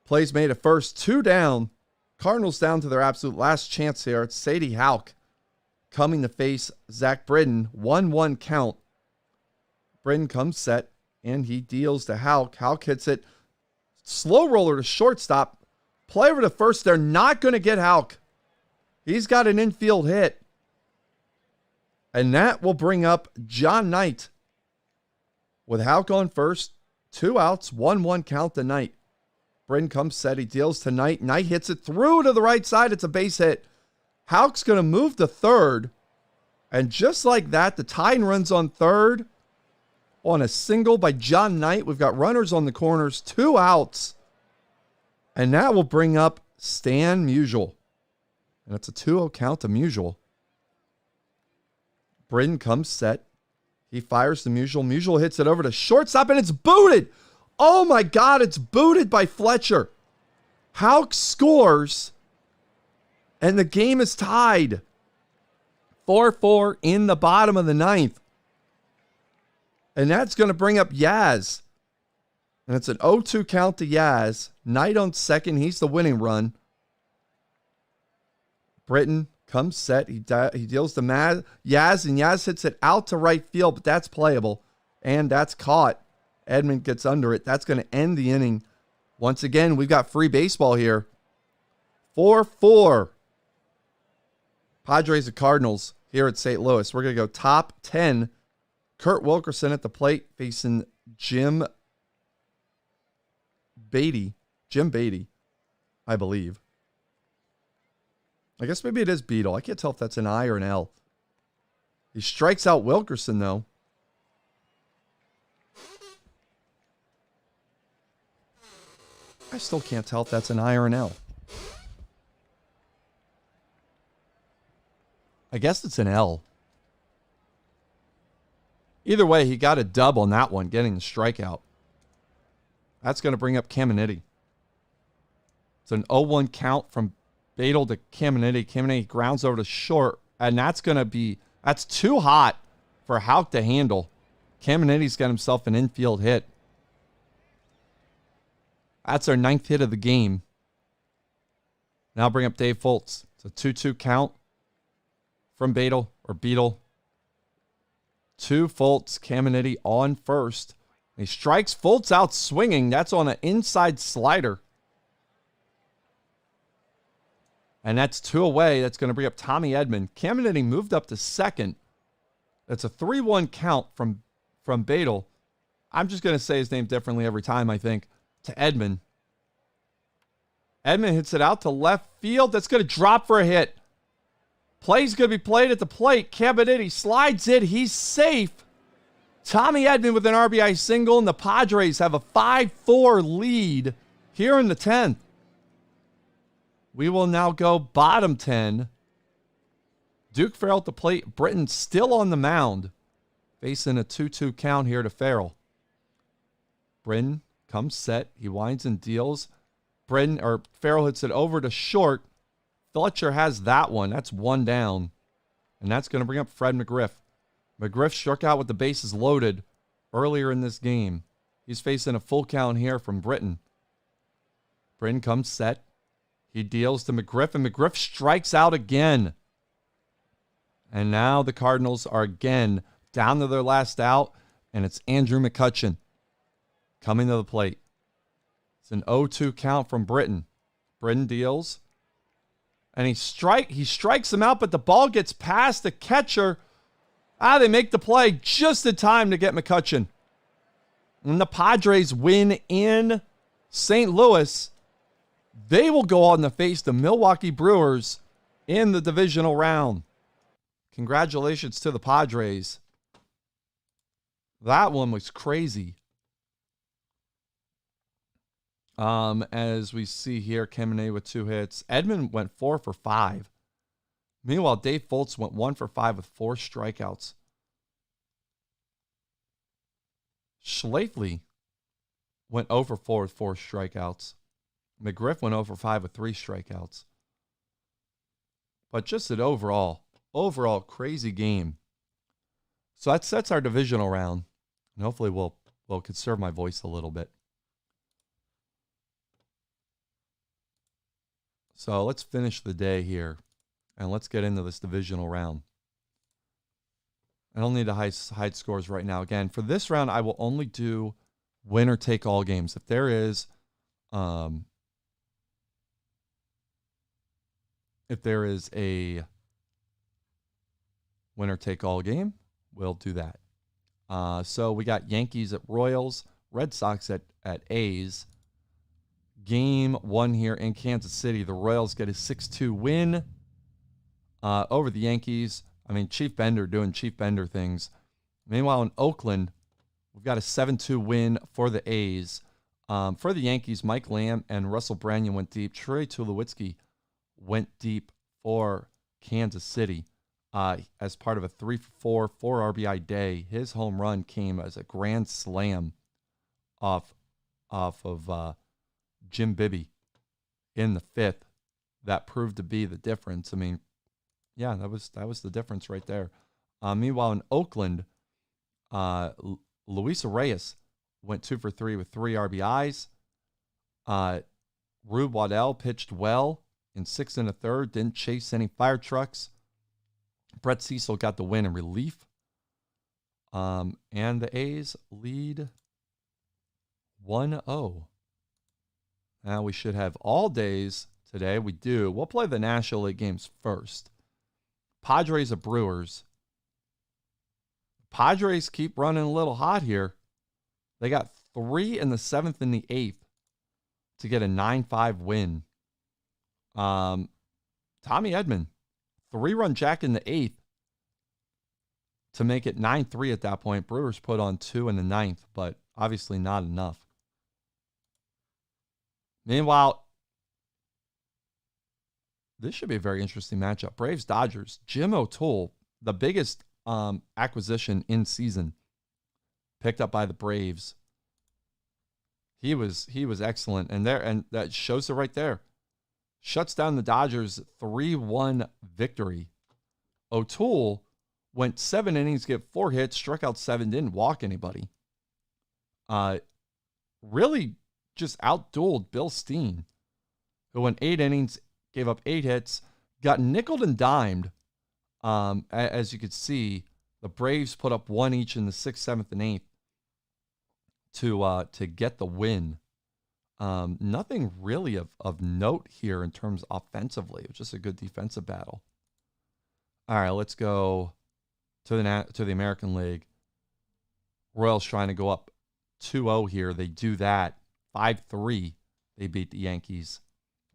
Plays made at first. Two down. Cardinals down to their absolute last chance here. It's Sadie Houck coming to face Zach Britton. 1-1 count. Britton comes set, and he deals to Houck. Houck hits it. Slow roller to shortstop. Play over to first. They're not going to get Houck. He's got an infield hit. And that will bring up John Knight. With Houck on first, 2 outs, 1-1 count to Knight. Britton comes set. He deals to Knight. Knight hits it through to the right side. It's a base hit. Houck's going to move to third. And just like that, the Tide runs on third on a single by John Knight. We've got runners on the corners, 2 outs. And that will bring up Stan Musial. And it's a 2-0 count to Musial. Britton comes set. He fires to Musial. Musial hits it over to shortstop, and it's booted. Oh my God, it's booted by Fletcher. Houck scores, and the game is tied. 4-4 in the bottom of the ninth. And that's going to bring up Yaz. And it's an 0-2 count to Yaz. Knight on second. He's the winning run. Britton comes set. He deals to Yaz, and Yaz hits it out to right field, but that's playable. And that's caught. Edmonds gets under it. That's going to end the inning. Once again, we've got free baseball here. 4-4. Padres of Cardinals here at St. Louis. We're going to go top 10. Kurt Wilkerson at the plate facing Jim Beatty. Jim Beatty, I believe. I guess maybe it is Beetle. I can't tell if that's an I or an L. He strikes out Wilkerson, though. I still can't tell if that's an I or an L. I guess it's an L. Either way, he got a dub on that one, getting the strikeout. That's going to bring up Caminiti. It's an 0-1 count from Badel to Caminiti. Caminiti grounds over to short, and that's too hot for Houck to handle. Caminiti's got himself an infield hit. That's our 9th hit of the game. Now bring up Dave Fultz. It's a 2-2 count from Beetle. 2 Fultz, Caminiti on first. He strikes Fultz out swinging. That's on an inside slider. And that's 2 away. That's going to bring up Tommy Edmonds. Caminiti moved up to second. That's a 3-1 count from Beetle. I'm just going to say his name differently every time, I think. To Edmonds. Edmonds hits it out to left field. That's going to drop for a hit. Play's going to be played at the plate. Caminiti slides it. He's safe. Tommy Edmonds with an RBI single, and the Padres have a 5-4 lead here in the 10th. We will now go bottom 10. Duke Farrell at the plate. Britton still on the mound. Facing a 2-2 count here to Farrell. Britton comes set. He winds and deals. Farrell hits it over to short. Fletcher has that one. That's 1 down. And that's going to bring up Fred McGriff. McGriff struck out with the bases loaded earlier in this game. He's facing a full count here from Britton. Britton comes set. He deals to McGriff, and McGriff strikes out again. And now the Cardinals are again down to their last out, and it's Andrew McCutchen coming to the plate. It's an 0-2 count from Britton. Britton deals. And he strikes him out, but the ball gets past the catcher. They make the play just in time to get McCutchen. And the Padres win in St. Louis. They will go on to face the Milwaukee Brewers in the divisional round. Congratulations to the Padres. That one was crazy. As we see here, Caminiti with 2 hits. Edmonds went 4 for 5. Meanwhile, Dave Fultz went 1 for 5 with 4 strikeouts. Schlafly went 0 for 4 with 4 strikeouts. McGriff went 0 for 5 with 3 strikeouts. But just an overall crazy game. So that sets our divisional round. And hopefully we'll conserve my voice a little bit. So let's finish the day here. And let's get into this divisional round. I don't need to hide scores right now. Again, for this round, I will only do winner take all games. If there is a winner take all game, we'll do that. So we got Yankees at Royals, Red Sox at A's. Game 1 here in Kansas City. The Royals get a 6-2 win over the Yankees. I mean, Chief Bender doing Chief Bender things. Meanwhile, in Oakland, we've got a 7-2 win for the A's. For the Yankees, Mike Lamb and Russell Branyan went deep. Troy Tulowitzki went deep for Kansas City as part of a 3-for-4, 4 RBI day. His home run came as a grand slam off of Jim Bibby in the 5th. That proved to be the difference. I mean, yeah, that was the difference right there. Meanwhile, in Oakland, Luis Reyes went 2 for 3 with 3 RBIs. Rube Waddell pitched well in 6 1/3, didn't chase any fire trucks. Brett Cecil got the win in relief. And the A's lead 1-0. Now we should have all days today. We do. We'll play the National League games first. Padres of Brewers. Padres keep running a little hot here. They got 3 in the 7th and the 8th to get a 9-5 win. Tommy Edman, 3-run jack in the 8th to make it 9-3 at that point. Brewers put on 2 in the 9th, but obviously not enough. Meanwhile, this should be a very interesting matchup. Braves-Dodgers. Jim O'Toole, the biggest acquisition in season, picked up by the Braves. He was excellent, and that shows it right there. Shuts down the Dodgers' 3-1 victory. O'Toole went 7 innings, gave 4 hits, struck out 7, didn't walk anybody. Really just outdueled Bill Steen, who went 8 innings, gave up 8 hits, got nickeled and dimed. As you could see, the Braves put up 1 each in the 6th, 7th, and 8th to get the win. Nothing really of note here in terms offensively. It was just a good defensive battle. All right, let's go to the American League. Royals trying to go up 2-0 here. They do that. 5-3. They beat the Yankees.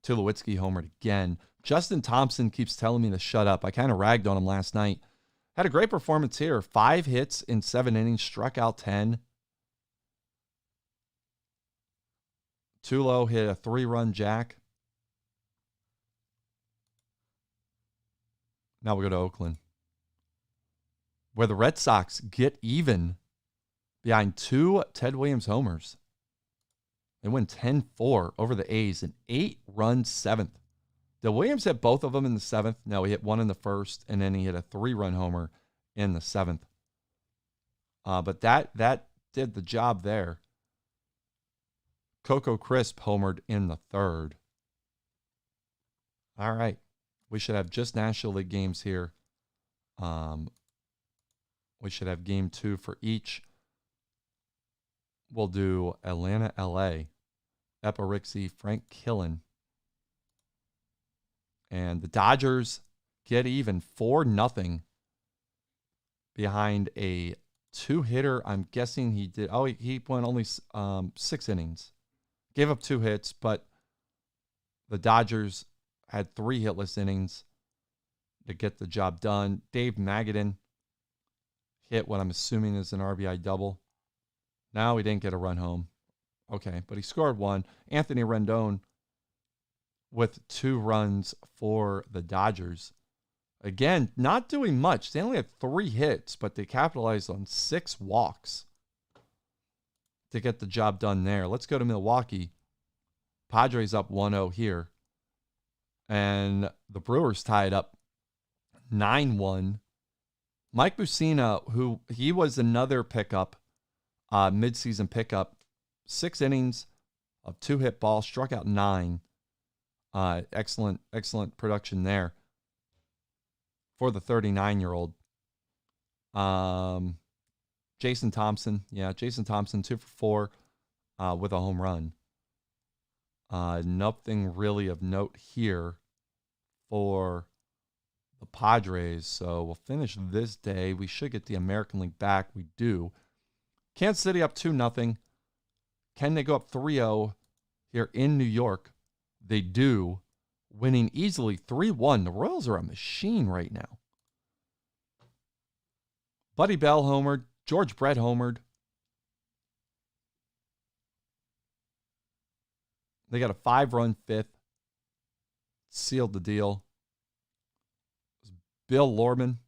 Tulowitzki homered again. Justin Thompson keeps telling me to shut up. I kind of ragged on him last night. Had a great performance here. 5 hits in 7 innings, struck out 10. Tulo hit a 3-run jack. Now we go to Oakland, where the Red Sox get even behind 2 Ted Williams homers. They win 10-4 over the A's, an 8-run 7th. Did Williams hit both of them in the 7th? No, he hit 1 in the 1st, and then he hit a 3-run homer in the 7th. But that did the job there. Coco Crisp homered in the 3rd. All right. We should have just National League games here. We should have game 2 for each. We'll do Atlanta, LA. Epirixi, Frank Killen. And the Dodgers get even 4-0 behind a 2-hitter. I'm guessing he did. Oh, he went only 6 innings. Gave up 2 hits, but the Dodgers had 3 hitless innings to get the job done. Dave Magadan hit what I'm assuming is an RBI double. Now he didn't get a run home. Okay, but he scored 1. Anthony Rendon with 2 runs for the Dodgers. Again, not doing much. They only had 3 hits, but they capitalized on 6 walks to get the job done there. Let's go to Milwaukee. Padres up 1-0 here. And the Brewers tied up 9-1. Mike Mussina, who he was another pickup, midseason pickup, 6 innings of 2 hit balls, struck out 9. Excellent production there for the 39-year-old. Jason Thompson, 2 for 4 with a home run. Nothing really of note here for the Padres. So we'll finish this day. We should get the American League back. We do. Kansas City up 2-0. Can they go up 3-0 here in New York? They do, winning easily 3-1. The Royals are a machine right now. Buddy Bell homered. George Brett homered. They got a 5-run 5th. Sealed the deal. Bill Lorman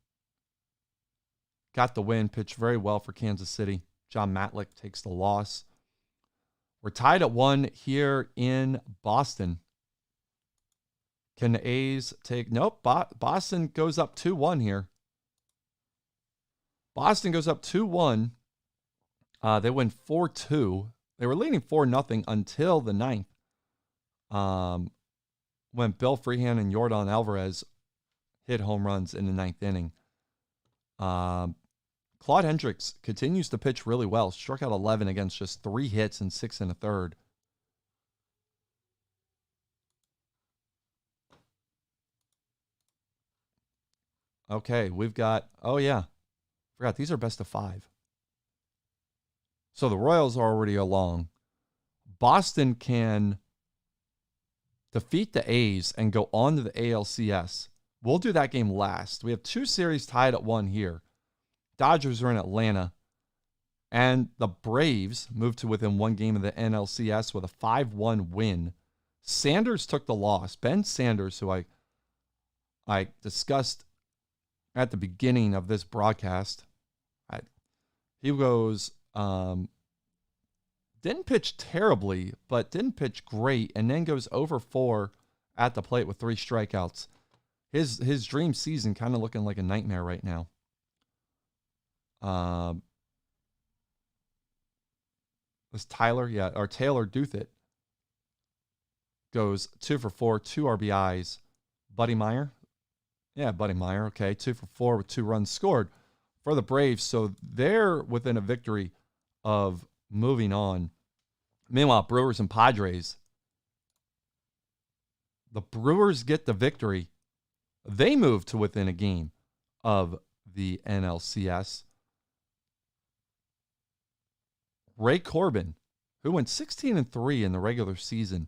got the win. Pitched very well for Kansas City. John Matlick takes the loss. We're tied at 1 here in Boston. Can the A's take... Nope. Boston goes up 2-1 here. Boston goes up 2-1. They win 4-2. They were leading 4-0 until the 9th. When Bill Freehan and Yordan Alvarez hit home runs in the 9th inning. Claude Hendricks continues to pitch really well. Struck out 11 against just 3 hits and 6 1/3. Okay, we've got... Oh, yeah. Forgot, these are best of 5. So the Royals are already along. Boston can defeat the A's and go on to the ALCS. We'll do that game last. We have 2 series tied at 1 here. Dodgers are in Atlanta. And the Braves moved to within 1 game of the NLCS with a 5-1 win. Sanders took the loss. Ben Sanders, who I discussed at the beginning of this broadcast. He goes, didn't pitch terribly, but didn't pitch great, and then goes over 4 at the plate with 3 strikeouts. His dream season kind of looking like a nightmare right now. Was Taylor Duthit goes 2 for 4, 2 RBIs. Buddy Meyer. Yeah, Buddy Meyer. Okay, 2 for 4 with 2 runs scored for the Braves. So they're within a victory of moving on. Meanwhile, Brewers and Padres. The Brewers get the victory. They move to within a game of the NLCS. Ray Corbin, who went 16-3 in the regular season,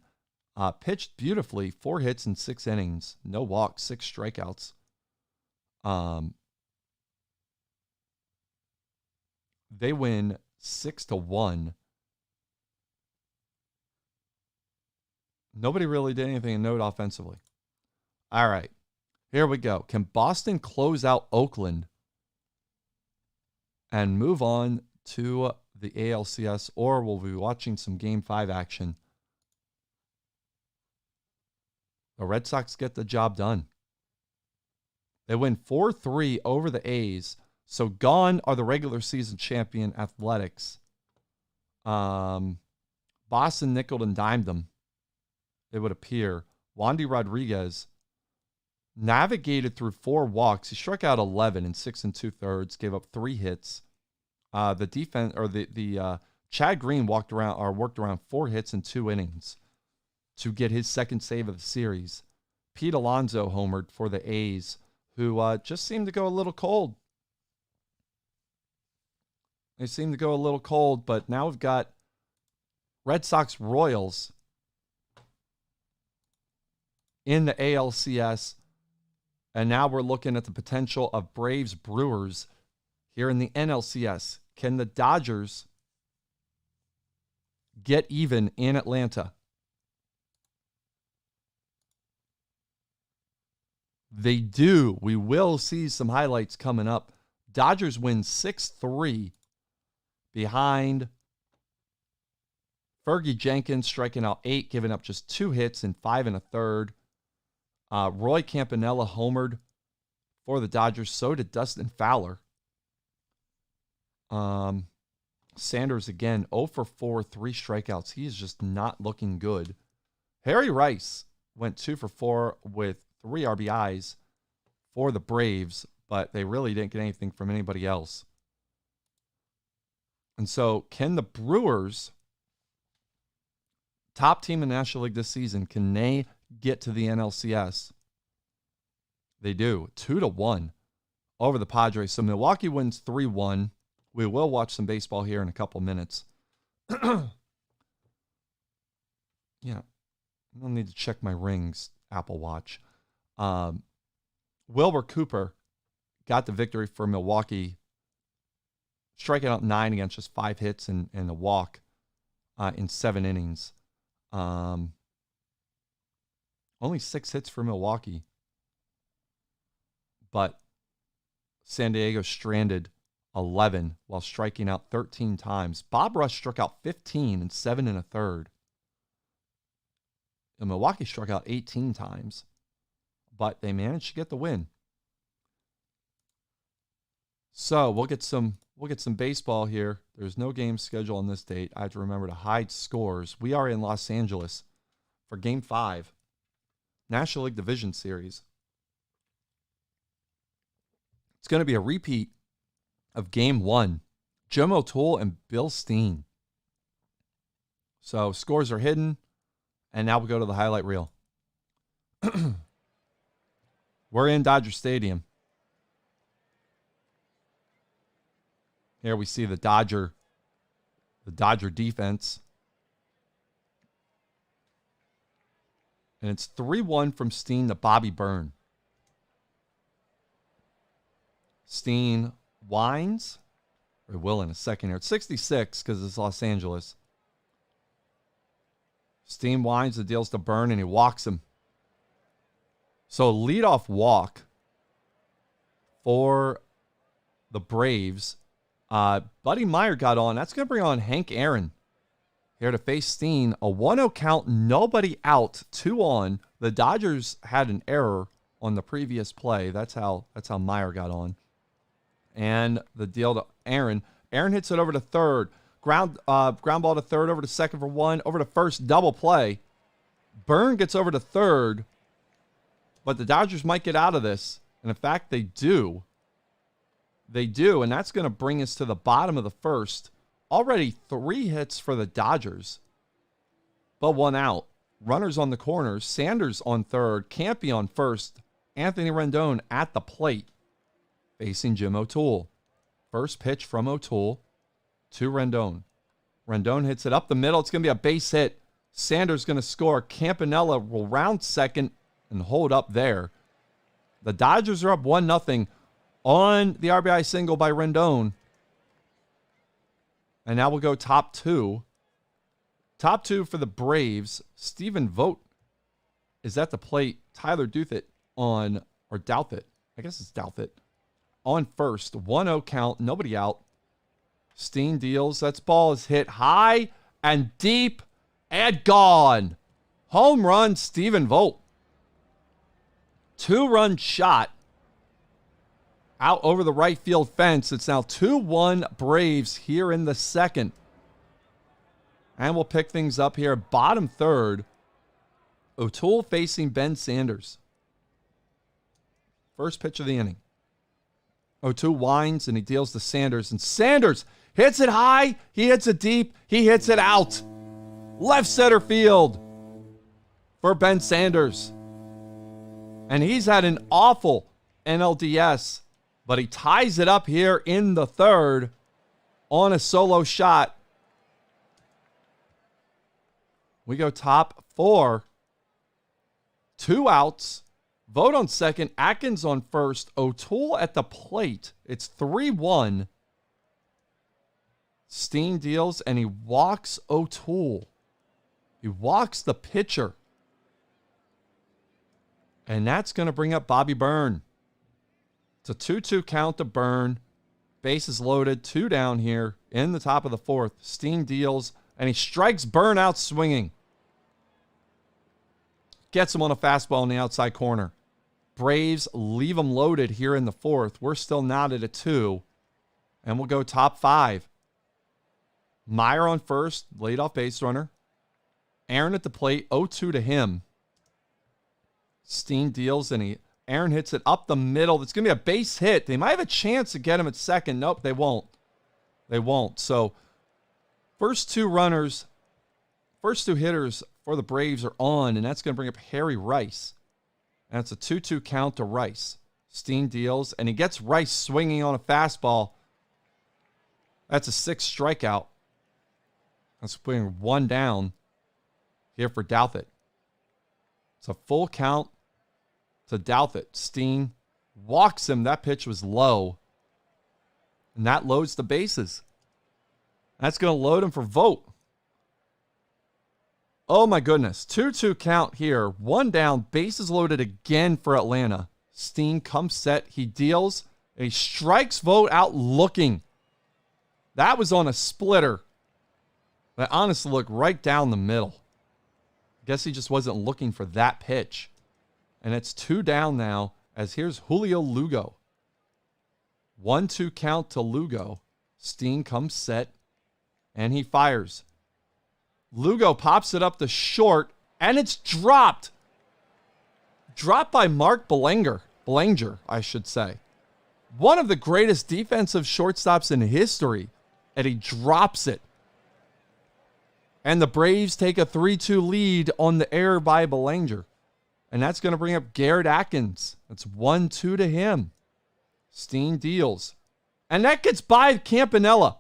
pitched beautifully, 4 hits in 6 innings, no walks, 6 strikeouts. They win 6-1. Nobody really did anything to note offensively. All right, here we go. Can Boston close out Oakland and move on to the ALCS, or we'll be watching some Game 5 action? The Red Sox get the job done. They win 4-3 over the A's. So gone are the regular season champion Athletics. Boston nickeled and dimed them, it would appear. Wandy Rodriguez navigated through 4 walks. He struck out 11 in 6 2/3, gave up 3 hits. The defense, or the Chad Green worked around 4 hits in 2 innings to get his second save of the series. Pete Alonso homered for the A's, who just seemed to go a little cold. They seem to go a little cold, but now we've got Red Sox Royals in the ALCS, and now we're looking at the potential of Braves Brewers here in the NLCS. Can the Dodgers get even in Atlanta? They do. We will see some highlights coming up. Dodgers win 6-3 behind Fergie Jenkins striking out 8, giving up just 2 hits in 5 1/3. Roy Campanella homered for the Dodgers. So did Dustin Fowler. Sanders again, 0 for 4, 3 strikeouts. He is just not looking good. Harry Rice went 2 for 4 with 3 RBIs for the Braves, but they really didn't get anything from anybody else. And so can the Brewers, top team in the National League this season, can they get to the NLCS? They do, 2-1 over the Padres. So Milwaukee wins 3-1. We will watch some baseball here in a couple minutes. Yeah. I don't need to check my rings, Apple Watch. Wilbur Cooper got the victory for Milwaukee, striking out 9 against just 5 hits and a walk in 7 innings. Only 6 hits for Milwaukee. But San Diego stranded 11 while striking out 13 times. Bob Rush struck out 15 in 7 1/3. And Milwaukee struck out 18 times, but they managed to get the win. So we'll get some baseball here. There's no game scheduled on this date. I have to remember to hide scores. We are in Los Angeles for Game 5, National League Division Series. It's going to be a repeat of Game 1, Jim O'Toole and Bill Steen. So scores are hidden. And now we go to the highlight reel. We're in Dodger Stadium. Here we see the Dodger defense. And it's 3-1 from Steen to Bobby Byrne. Steen winds. We will in a second here. It's 66 because it's Los Angeles. Steen winds the deals to Byrne, and he walks him. So leadoff walk for the Braves. Buddy Meyer got on. That's going to bring on Hank Aaron here to face Steen. A 1-0 count, nobody out, 2 on. The Dodgers had an error on the previous play. That's how Meyer got on. And the deal to Aaron. Aaron hits it over to third. Ground ball to third, over to second for 1, over to first, double play. Byrne gets over to third, but the Dodgers might get out of this. And in fact, they do. They do, and that's going to bring us to the bottom of the first. Already 3 hits for the Dodgers, but 1 out. Runners on the corners. Sanders on third. Campy on first. Anthony Rendon at the plate facing Jim O'Toole. First pitch from O'Toole to Rendon. Rendon hits it up the middle. It's going to be a base hit. Sanders going to score. Campanella will round second and hold up there. The Dodgers are up 1-0 on the RBI single by Rendon. And now we'll go top 2. Top 2 for the Braves. Stephen Vogt is at the plate. Tyler Douthit on, or Douthit. I guess it's Douthit. On first. 1-0 count. Nobody out. Steen deals. That ball is hit high and deep and gone. Home run, Stephen Vogt. 2-run shot out over the right field fence. It's now 2-1 Braves here in the second. And we'll pick things up here. Bottom third. O'Toole facing Ben Sanders. First pitch of the inning. O'Toole winds and he deals to Sanders. And Sanders hits it high. He hits it deep. He hits it out. Left center field for Ben Sanders. And he's had an awful NLDS, but he ties it up here in the third on a solo shot. We go top 4. 2 outs. Vogt on second. Atkins on first. O'Toole at the plate. It's 3-1. Steen deals, and he walks O'Toole. He walks the pitcher. And that's going to bring up Bobby Byrne. It's a 2-2 count to Byrne. Bases loaded, 2 down here in the top of the 4th. Steen deals, and he strikes Byrne out swinging. Gets him on a fastball in the outside corner. Braves leave him loaded here in the 4th. We're still knotted at 2. And we'll go top 5. Meyer on first, leadoff base runner. Aaron at the plate, 0-2 to him. Steen deals, and Aaron hits it up the middle. It's going to be a base hit. They might have a chance to get him at second. Nope, they won't. They won't. So, first two hitters for the Braves are on, and that's going to bring up Harry Rice. And it's a 2-2 count to Rice. Steen deals, and he gets Rice swinging on a fastball. That's a 6th strikeout. That's putting 1 down here for Douthit. It's a full count to Douthit. Steen walks him. That pitch was low. And that loads the bases. That's going to load him for Vogt. Oh my goodness. 2-2 count here. 1 down. Bases loaded again for Atlanta. Steen comes set. He deals. And he strikes Vogt out looking. That was on a splitter. That honestly looked right down the middle. I guess he just wasn't looking for that pitch. And it's 2 down now, as here's Julio Lugo. 1-2 count to Lugo. Steen comes set, and he fires. Lugo pops it up to short, and it's dropped. Dropped by Mark Belanger, I should say. One of the greatest defensive shortstops in history, and he drops it. And the Braves take a 3-2 lead on the error by Belanger. And that's going to bring up Garrett Atkins. That's 1-2 to him. Steen deals. And that gets by Campanella.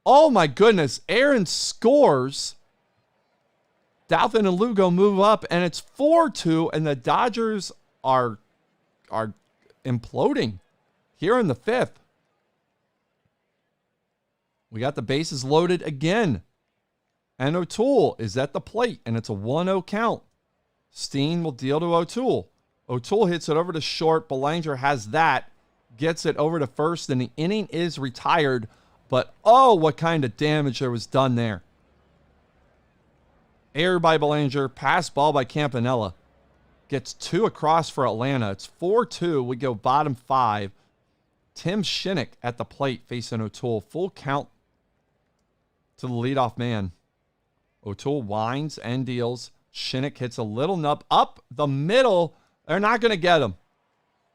Oh my goodness. Aaron scores. Douthit and Lugo move up, and it's 4-2, and the Dodgers are imploding here in the 5th. We got the bases loaded again. And O'Toole is at the plate, and it's a 1-0 count. Steen will deal to O'Toole. O'Toole hits it over to short. Belanger has that. Gets it over to first, and the inning is retired. But, oh, what kind of damage there was done there. Error by Belanger. Pass ball by Campanella. Gets 2 across for Atlanta. It's 4-2. We go bottom 5. Tim Shinnick at the plate facing O'Toole. Full count to the leadoff man. O'Toole winds and deals. Shinnick hits a little nub up the middle. They're not going to get him.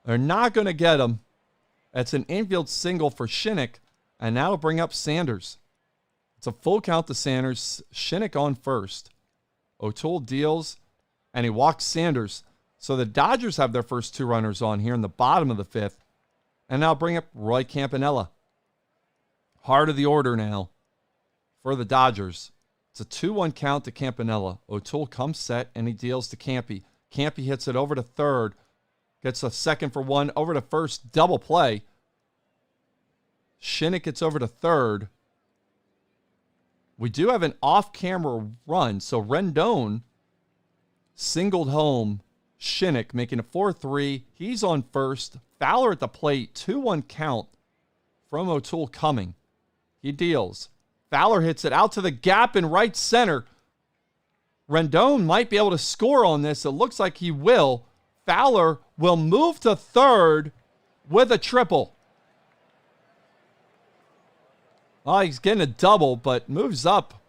They're not going to get him. It's an infield single for Shinnick, and that'll bring up Sanders. It's a full count to Sanders. Shinnick on first. O'Toole deals, and he walks Sanders. So the Dodgers have their first 2 runners on here in the bottom of the 5th. And now bring up Roy Campanella. Heart of the order now for the Dodgers. It's a 2-1 count to Campanella. O'Toole comes set, and he deals to Campy. Campy hits it over to third. Gets a second for 1 over to first. Double play. Shinnick gets over to third. We do have an off-camera run. So Rendon singled home Shinnick, making a 4-3. He's on first. Fowler at the plate. 2-1 count from O'Toole coming. He deals. Fowler hits it out to the gap in right center. Rendon might be able to score on this. It looks like he will. Fowler will move to third with a triple. Oh, he's getting a double, but moves up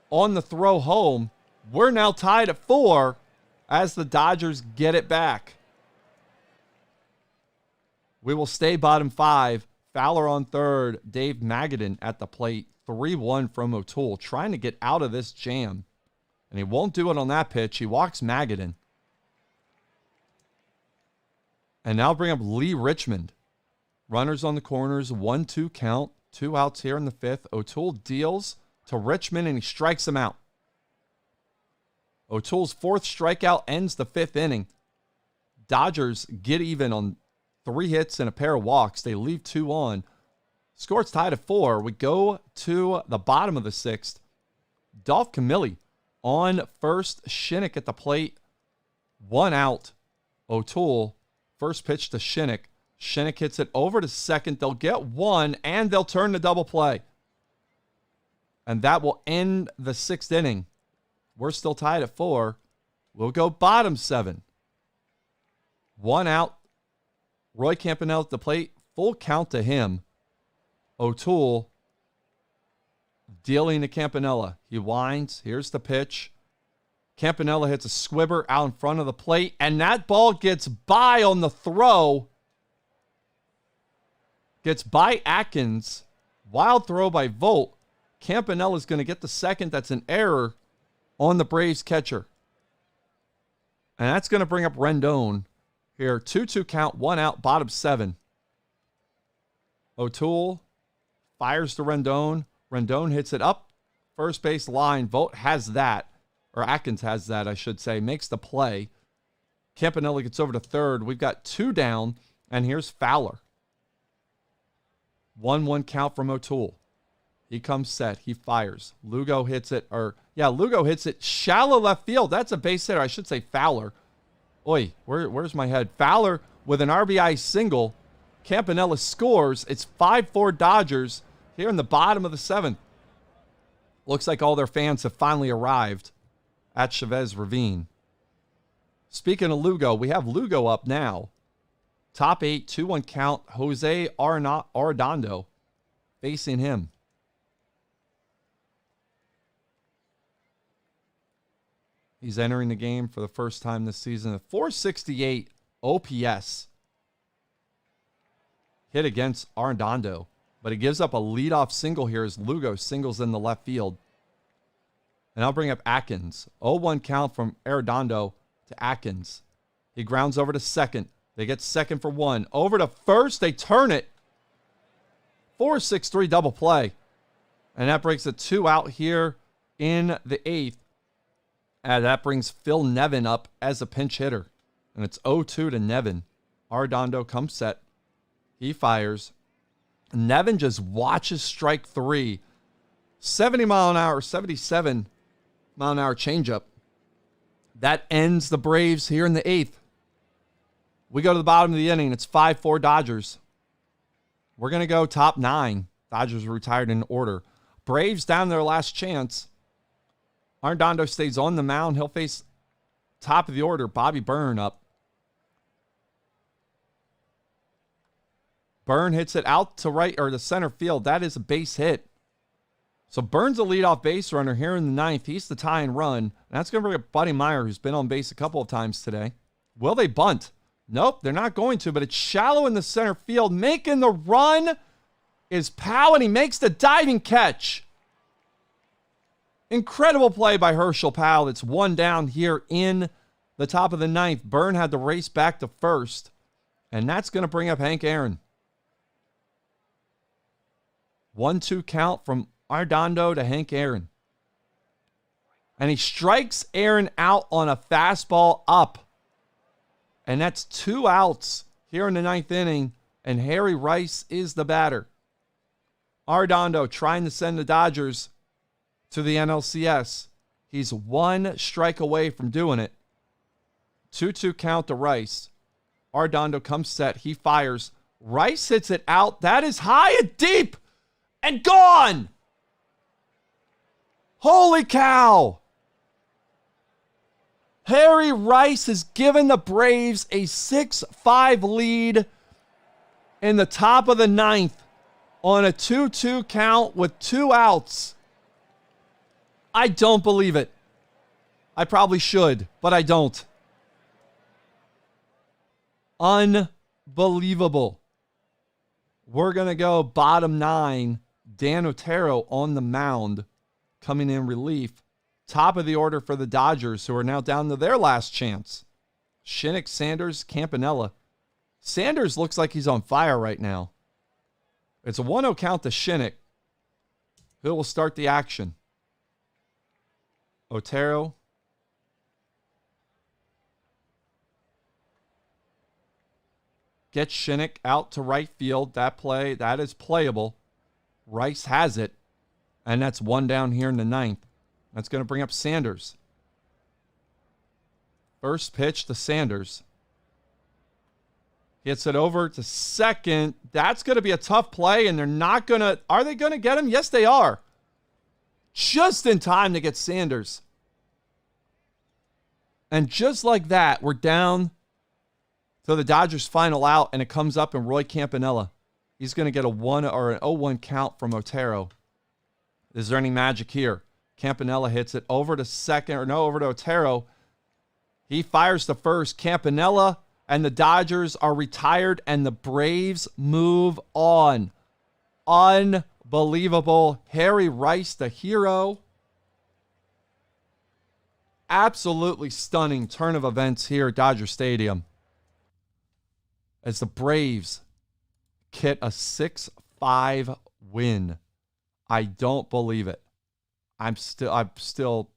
on the throw home. We're now tied at 4 as the Dodgers get it back. We will stay bottom 5. Fowler on third. Dave Magadan at the plate. 3-1 from O'Toole, trying to get out of this jam. And he won't do it on that pitch. He walks Magadan. And now bring up Lee Richmond. Runners on the corners, 1-2 count. 2 outs here in the 5th. O'Toole deals to Richmond, and he strikes him out. O'Toole's 4th strikeout ends the 5th inning. Dodgers get even on 3 hits and a pair of walks. They leave 2 on. Score's tied at 4. We go to the bottom of the 6th. Dolph Camilli on first. Shinnick at the plate. 1 out. O'Toole, first pitch to Shinnick. Shinnick hits it over to second. They'll get one, and they'll turn to double play. And that will end the 6th inning. We're still tied at 4. We'll go bottom 7. 1 out. Roy Campanella at the plate. Full count to him. O'Toole dealing to Campanella. He winds. Here's the pitch. Campanella hits a squibber out in front of the plate, and that ball gets by on the throw. Gets by Atkins. Wild throw by Volt. Campanella's going to get the second. That's an error on the Braves catcher. And that's going to bring up Rendon here. 2-2 count, 1 out, bottom 7. O'Toole fires to Rendon. Rendon hits it up first base line. Volt has that, or Atkins has that, I should say. Makes the play. Campanella gets over to third. We've got 2 down, and here's Fowler. 1-1 count from O'Toole. He comes set. He fires. Lugo hits it. Lugo hits it shallow left field. That's a base hitter. I should say Fowler. Oi, where's my head? Fowler with an RBI single. Campanella scores. It's 5-4 Dodgers here in the bottom of the 7th. Looks like all their fans have finally arrived at Chavez Ravine. Speaking of Lugo, we have Lugo up now. Top 8, 2-1 count. Jose Arredondo facing him. He's entering the game for the first time this season. A 468 OPS hit against Arredondo, but he gives up a leadoff single here as Lugo singles in the left field. And I'll bring up Atkins. 0-1 count from Arredondo to Atkins. He grounds over to second. They get second for 1. Over to first. They turn it. 4-6-3 double play. And that breaks a 2 out here in the 8th. And that brings Phil Nevin up as a pinch hitter. And it's 0-2 to Nevin. Arredondo comes set. He fires. Nevin just watches strike 3. 70 mile an hour, 77 mile an hour changeup. That ends the Braves here in the 8th. We go to the bottom of the inning. It's 5-4 Dodgers. We're going to go top 9. Dodgers retired in order. Braves down their last chance. Arredondo stays on the mound. He'll face top of the order, Bobby Byrne up. Byrne hits it out to right or to center field. That is a base hit. So Byrne's a leadoff base runner here in the 9th. He's the tying run. And that's going to bring up Buddy Meyer, who's been on base a couple of times today. Will they bunt? Nope, they're not going to, but it's shallow in the center field. Making the run is Powell, and he makes the diving catch. Incredible play by Herschel Powell. It's 1 down here in the top of the 9th. Byrne had to race back to first, and that's going to bring up Hank Aaron. 1-2 count from Arredondo to Hank Aaron. And he strikes Aaron out on a fastball up. And that's 2 outs here in the 9th inning, and Harry Rice is the batter. Arredondo trying to send the Dodgers to the NLCS. He's 1 strike away from doing it. 2-2 count to Rice. Arredondo comes set. He fires. Rice hits it out. That is high and deep and gone. Holy cow. Harry Rice has given the Braves a 6-5 lead in the top of the 9th on a 2-2 count with 2 outs. I don't believe it. I probably should, but I don't. Unbelievable. We're going to go bottom 9. Dan Otero on the mound, coming in relief. Top of the order for the Dodgers, who are now down to their last chance. Shinnick, Sanders, Campanella. Sanders looks like he's on fire right now. It's a 1-0 count to Shinnick, who will start the action. Otero. Gets Shinnick out to right field. That is playable. Rice has it. And that's 1 down here in the 9th. That's going to bring up Sanders. First pitch to Sanders. Hits it over to second. That's going to be a tough play, and they're not going to... Are they going to get him? Yes, they are. Just in time to get Sanders. And just like that, we're down to the Dodgers' final out, and it comes up in Roy Campanella. He's going to get a 1 or an 0-1 count from Otero. Is there any magic here? Campanella hits it over to second, or no, over to Otero. He fires the first. Campanella and the Dodgers are retired, and the Braves move on. Unbelievable. Harry Rice, the hero. Absolutely stunning turn of events here at Dodger Stadium, as the Braves get a 6-5 win. I don't believe it. I'm still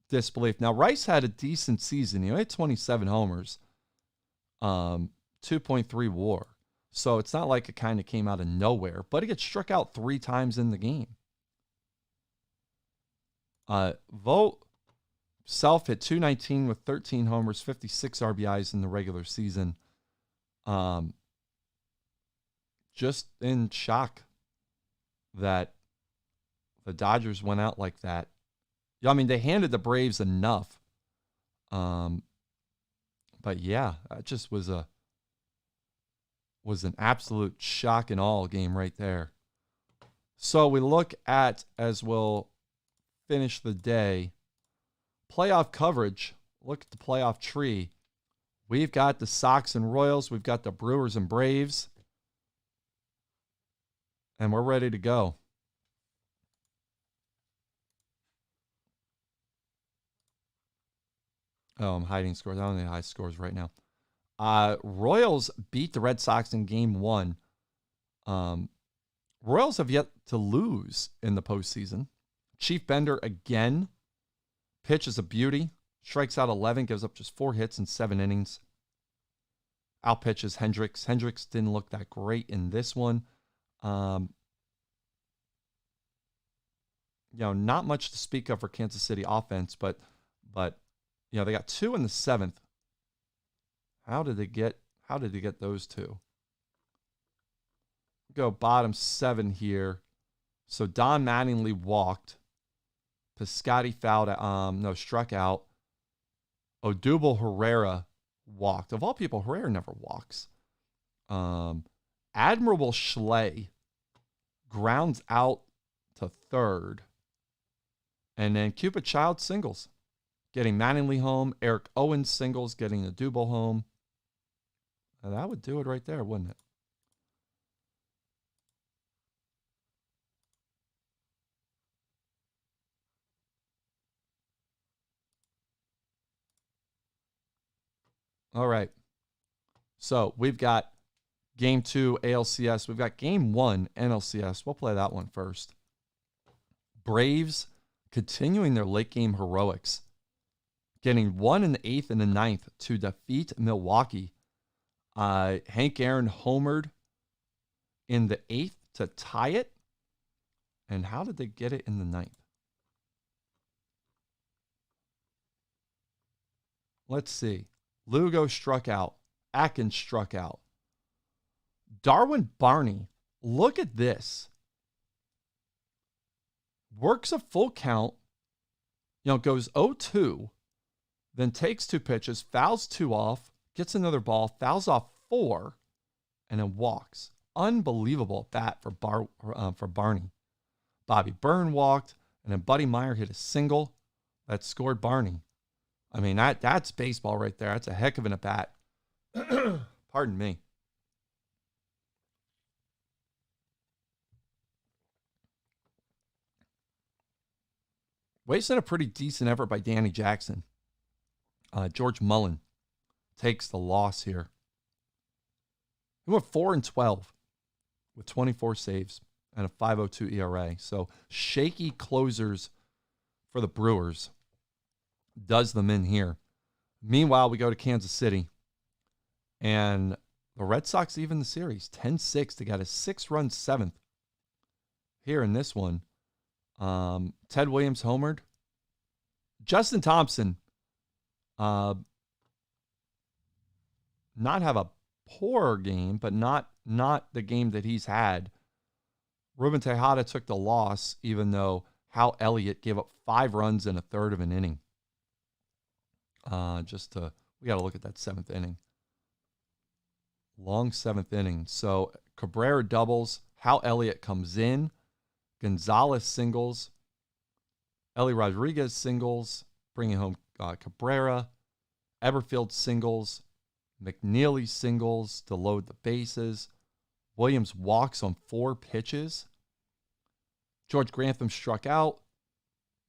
disbelief. Now, Rice had a decent season. He had 27 homers, 2.3 WAR. So it's not like it kind of came out of nowhere, but he gets struck out 3 times in the game. Vogt self hit 219 with 13 homers, 56 RBIs in the regular season. Just in shock that the Dodgers went out like that. Yeah, I mean, they handed the Braves enough. But yeah, that just was an absolute shock and awe game right there. So we look at, as we'll finish the day, playoff coverage. Look at the playoff tree. We've got the Sox and Royals. We've got the Brewers and Braves. And we're ready to go. Oh, I'm hiding scores. I don't need to hide scores right now. Royals beat the Red Sox in game 1. Royals have yet to lose in the postseason. Chief Bender again pitches a beauty. Strikes out 11, gives up just 4 hits in 7 innings. Out pitches Hendricks. Hendricks didn't look that great in this one. Not much to speak of for Kansas City offense, but they got 2 in the 7th. How did they get those 2? Go bottom 7 here. So Don Mattingly walked. Piscotty struck out. Odubel Herrera walked. Of all people, Herrera never walks. Admirable Schley grounds out to third. And then Cupid Child singles, getting Mattingly home. Eric Owens singles, getting Odubel home. Now that would do it right there, wouldn't it? All right. So we've got game 2 ALCS. We've got game 1 NLCS. We'll play that one first. Braves continuing their late game heroics, getting 1 in the 8th and the 9th to defeat Milwaukee. Hank Aaron homered in the 8th to tie it. And how did they get it in the 9th? Let's see. Lugo struck out. Atkins struck out. Darwin Barney, look at this. Works a full count, goes 0-2, then takes 2 pitches, fouls 2 off, gets another ball, fouls off 4, and then walks. Unbelievable bat for Barney. Bobby Byrne walked, and then Buddy Meyer hit a single that scored Barney. I mean, that's baseball right there. That's a heck of an at-bat. Pardon me. Wasted a pretty decent effort by Danny Jackson. George Mullen takes the loss here. He went 4-12 with 24 saves and a 5.02 ERA. So shaky closers for the Brewers. Does them in here. Meanwhile, we go to Kansas City. And the Red Sox even the series. 10-6. They got a 6-run 7th. Here in this one. Ted Williams homered. Justin Thompson not have a poor game, but not the game that he's had. Ruben Tejada took the loss, even though Hal Elliott gave up 5 runs in a third of an inning. We got to look at that 7th inning. Long 7th inning. So Cabrera doubles. Hal Elliott comes in. Gonzalez singles. Ellie Rodriguez singles, bringing home Cabrera. Everfield singles. McNeely singles to load the bases. Williams walks on 4 pitches. George Grantham struck out,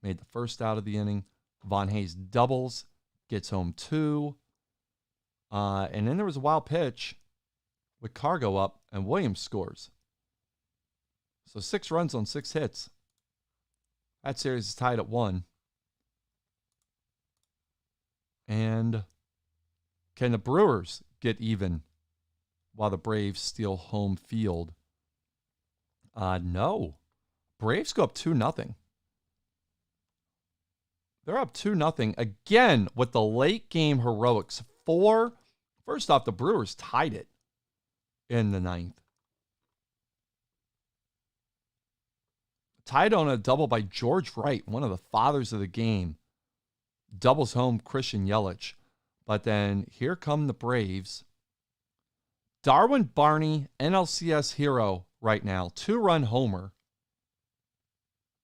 made the first out of the inning. Von Hayes doubles, gets home 2. And then there was a wild pitch with Cargo up, and Williams scores. So 6 runs on 6 hits. That series is tied at 1. And can the Brewers get even while the Braves steal home field? No. Braves go up 2-0. They're up 2-0 again with the late game heroics. First off, the Brewers tied it in the 9th. Tied on a double by George Wright, one of the fathers of the game. Doubles home Christian Yelich. But then here come the Braves. Darwin Barney, NLCS hero right now. 2-run homer.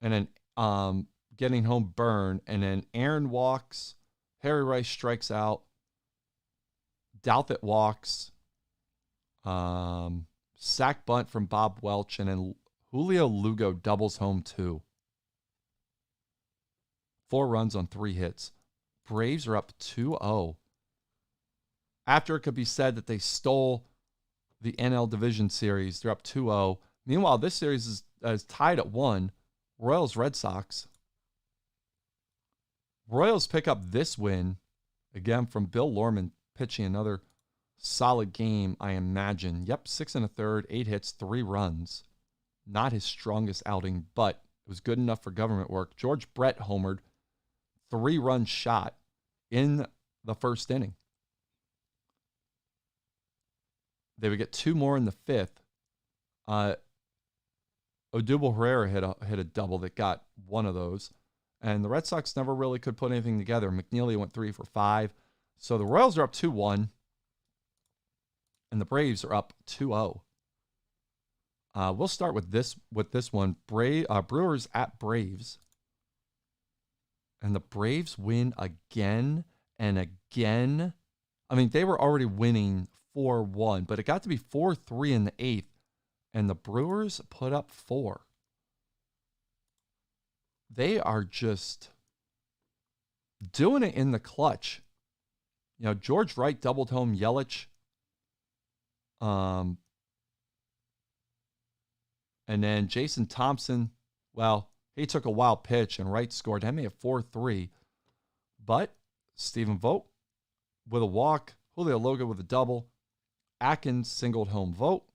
And then getting home burn. And then Aaron walks. Harry Rice strikes out. Douthit walks. Sack bunt from Bob Welch. And then Julio Lugo doubles home 2. 4 runs on 3 hits. Braves are up 2-0. After it could be said that they stole the NL Division Series, they're up 2-0. Meanwhile, this series is tied at 1. Royals, Red Sox. Royals pick up this win, again, from Bill Lorman, pitching another solid game, I imagine. Yep, 6 1/3, 8 hits, 3 runs. Not his strongest outing, but it was good enough for government work. George Brett homered, 3-run shot in the 1st inning. They would get 2 more in the 5th. Odubel Herrera hit a double that got 1 of those. And the Red Sox never really could put anything together. McNeely went 3 for 5. So the Royals are up 2-1. And the Braves are up 2-0. We'll start with this one. Brewers at Braves. And the Braves win again and again. I mean, they were already winning 4-1, but it got to be 4-3 in the 8th, and the Brewers put up 4. They are just doing it in the clutch. You know, George Wright doubled home Yelich. And then Jason Thompson, well, he took a wild pitch and Wright scored. He made it 4-3. But Stephen Vogt with a walk, Julio Loga with a double, Atkins singled home Vogt.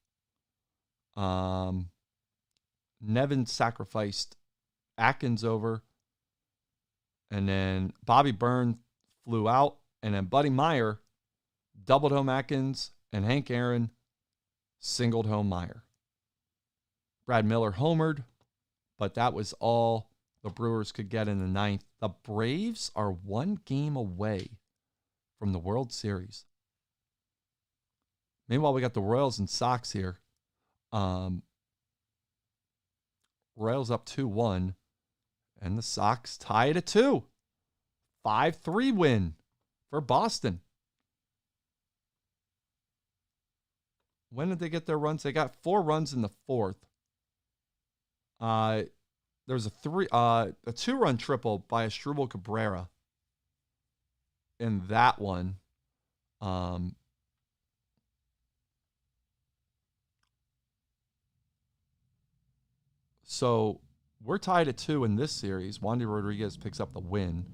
Nevin sacrificed Atkins over. And then Bobby Byrne flew out. And then Buddy Meyer doubled home Atkins. And Hank Aaron singled home Meyer. Brad Miller homered. But that was all the Brewers could get in the 9th. The Braves are 1 game away from the World Series. Meanwhile, we got the Royals and Sox here. Royals up 2-1. And the Sox tied at 2. 5-3 win for Boston. When did they get their runs? They got 4 runs in the 4th. There was a 2-run triple by Asdrubal Cabrera in that one. So we're tied at 2 in this series. Wandy Rodriguez picks up the win.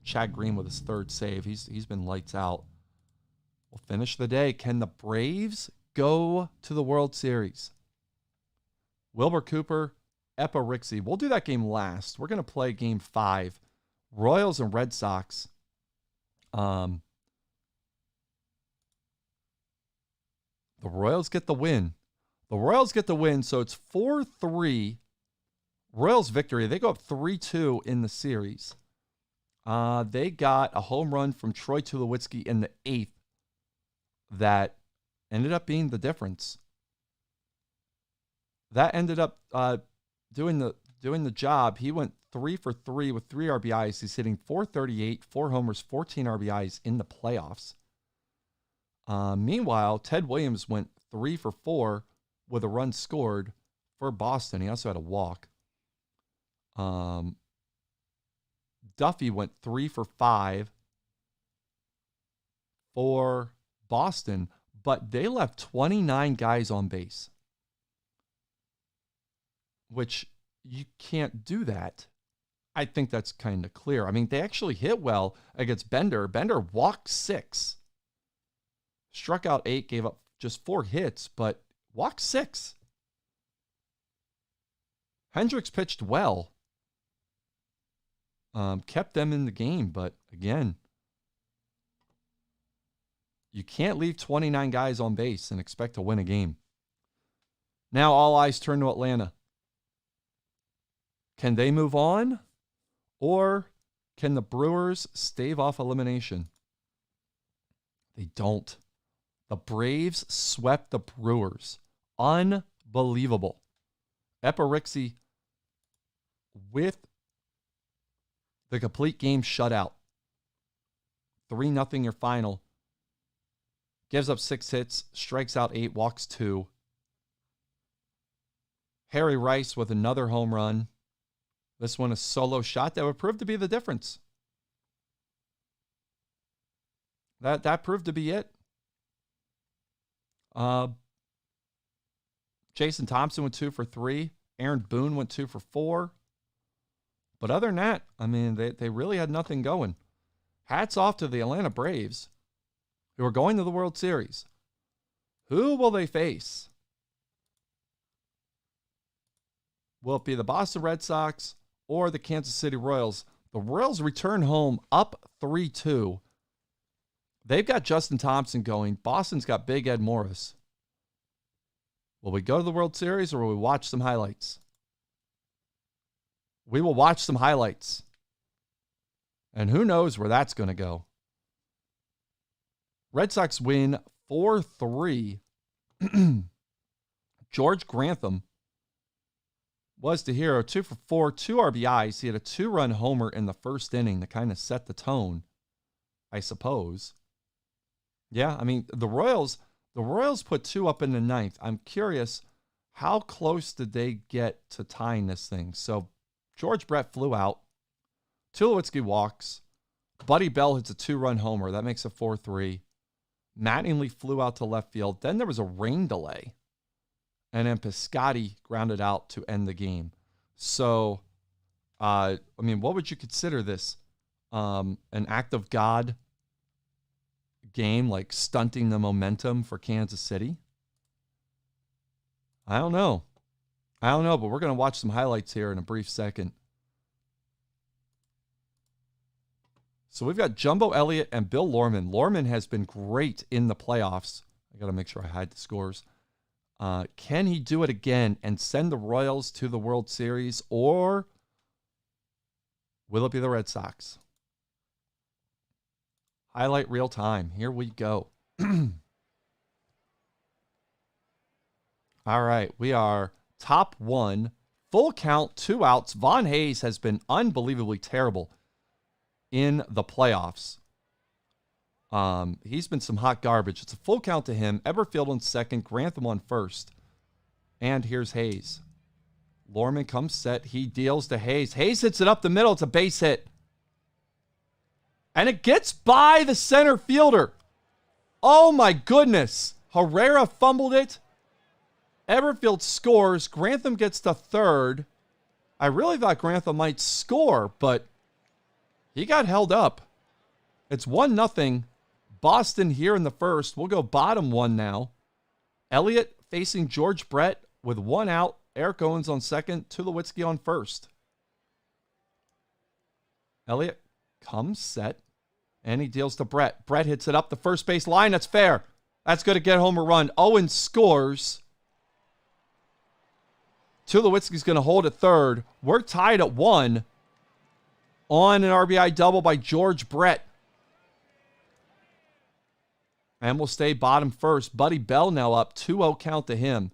Chad Green with his 3rd save. He's been lights out. We'll finish the day. Can the Braves go to the World Series? Wilbur Cooper, Epirixi. We'll do that game last. We're going to play game 5. Royals and Red Sox. The Royals get the win. The Royals get the win, so it's 4-3. Royals victory. They go up 3-2 in the series. They got a home run from Troy Tulowitzki in the 8th that ended up being the difference. That ended up doing the job. He went 3 for 3 with 3 RBIs. He's hitting .438, 4 homers, 14 RBIs in the playoffs. Meanwhile, Ted Williams went 3 for 4 with a run scored for Boston. He also had a walk. Duffy went 3 for 5 for Boston, but they left 29 guys on base, which you can't do that. I think that's kind of clear. I mean, they actually hit well against Bender. Bender walked 6, struck out 8, gave up just 4 hits, but walked 6. Hendricks pitched well. Kept them in the game, but again, you can't leave 29 guys on base and expect to win a game. Now all eyes turn to Atlanta. Can they move on? Or can the Brewers stave off elimination? They don't. The Braves swept the Brewers. Unbelievable. Epirixi with the complete game shutout. 3-0 your final. Gives up 6 hits, strikes out 8, walks 2. Harry Rice with another home run. This one a solo shot that would prove to be the difference. That proved to be it. Jason Thompson went 2 for 3. Aaron Boone went 2 for 4. But other than that, I mean, they really had nothing going. Hats off to the Atlanta Braves, who are going to the World Series. Who will they face? Will it be the Boston Red Sox or the Kansas City Royals? The Royals return home up 3-2. They've got Justin Thompson going. Boston's got Big Ed Morris. Will we go to the World Series or will we watch some highlights? We will watch some highlights. And who knows where that's going to go. Red Sox win 4-3. George Grantham was the hero. 2 for 4, 2 RBIs. He had a 2-run homer in the first inning to kind of set the tone, I suppose. Yeah, I mean, the Royals put 2 up in the 9th. I'm curious, how close did they get to tying this thing? So George Brett flew out. Tulowitzki walks. Buddy Bell hits a 2-run homer. That makes it 4-3. Mattingly flew out to left field. Then there was a rain delay. And then Piscotty grounded out to end the game. So, I mean, what would you consider this? An act of God game, like stunting the momentum for Kansas City? I don't know, but we're going to watch some highlights here in a brief second. So we've got Jumbo Elliott and Bill Lorman. Lorman has been great in the playoffs. I got to make sure I hide the scores. Can he do it again and send the Royals to the World Series, or will it be the Red Sox? Highlight real time. Here we go. All right, we are top 1. Full count, 2 outs. Von Hayes has been unbelievably terrible in the playoffs. He's been some hot garbage. It's a full count to him. Eberfield on second, Grantham on first. And here's Hayes. Lorman comes set. He deals to Hayes. Hayes hits it up the middle. It's a base hit. And it gets by the center fielder. Oh my goodness. Herrera fumbled it. Eberfield scores. Grantham gets to third. I really thought Grantham might score, but he got held up. It's 1-0. Boston here in the first. We'll go bottom 1 now. Elliott facing George Brett with 1 out. Eric Owens on second. Tulowitzki on first. Elliott comes set, and he deals to Brett. Brett hits it up the first base line. That's fair. That's going to get home a run. Owens scores. Tulowitzki's going to hold at third. We're tied at 1 on an RBI double by George Brett. And we'll stay bottom first. Buddy Bell now up. 2-0 count to him.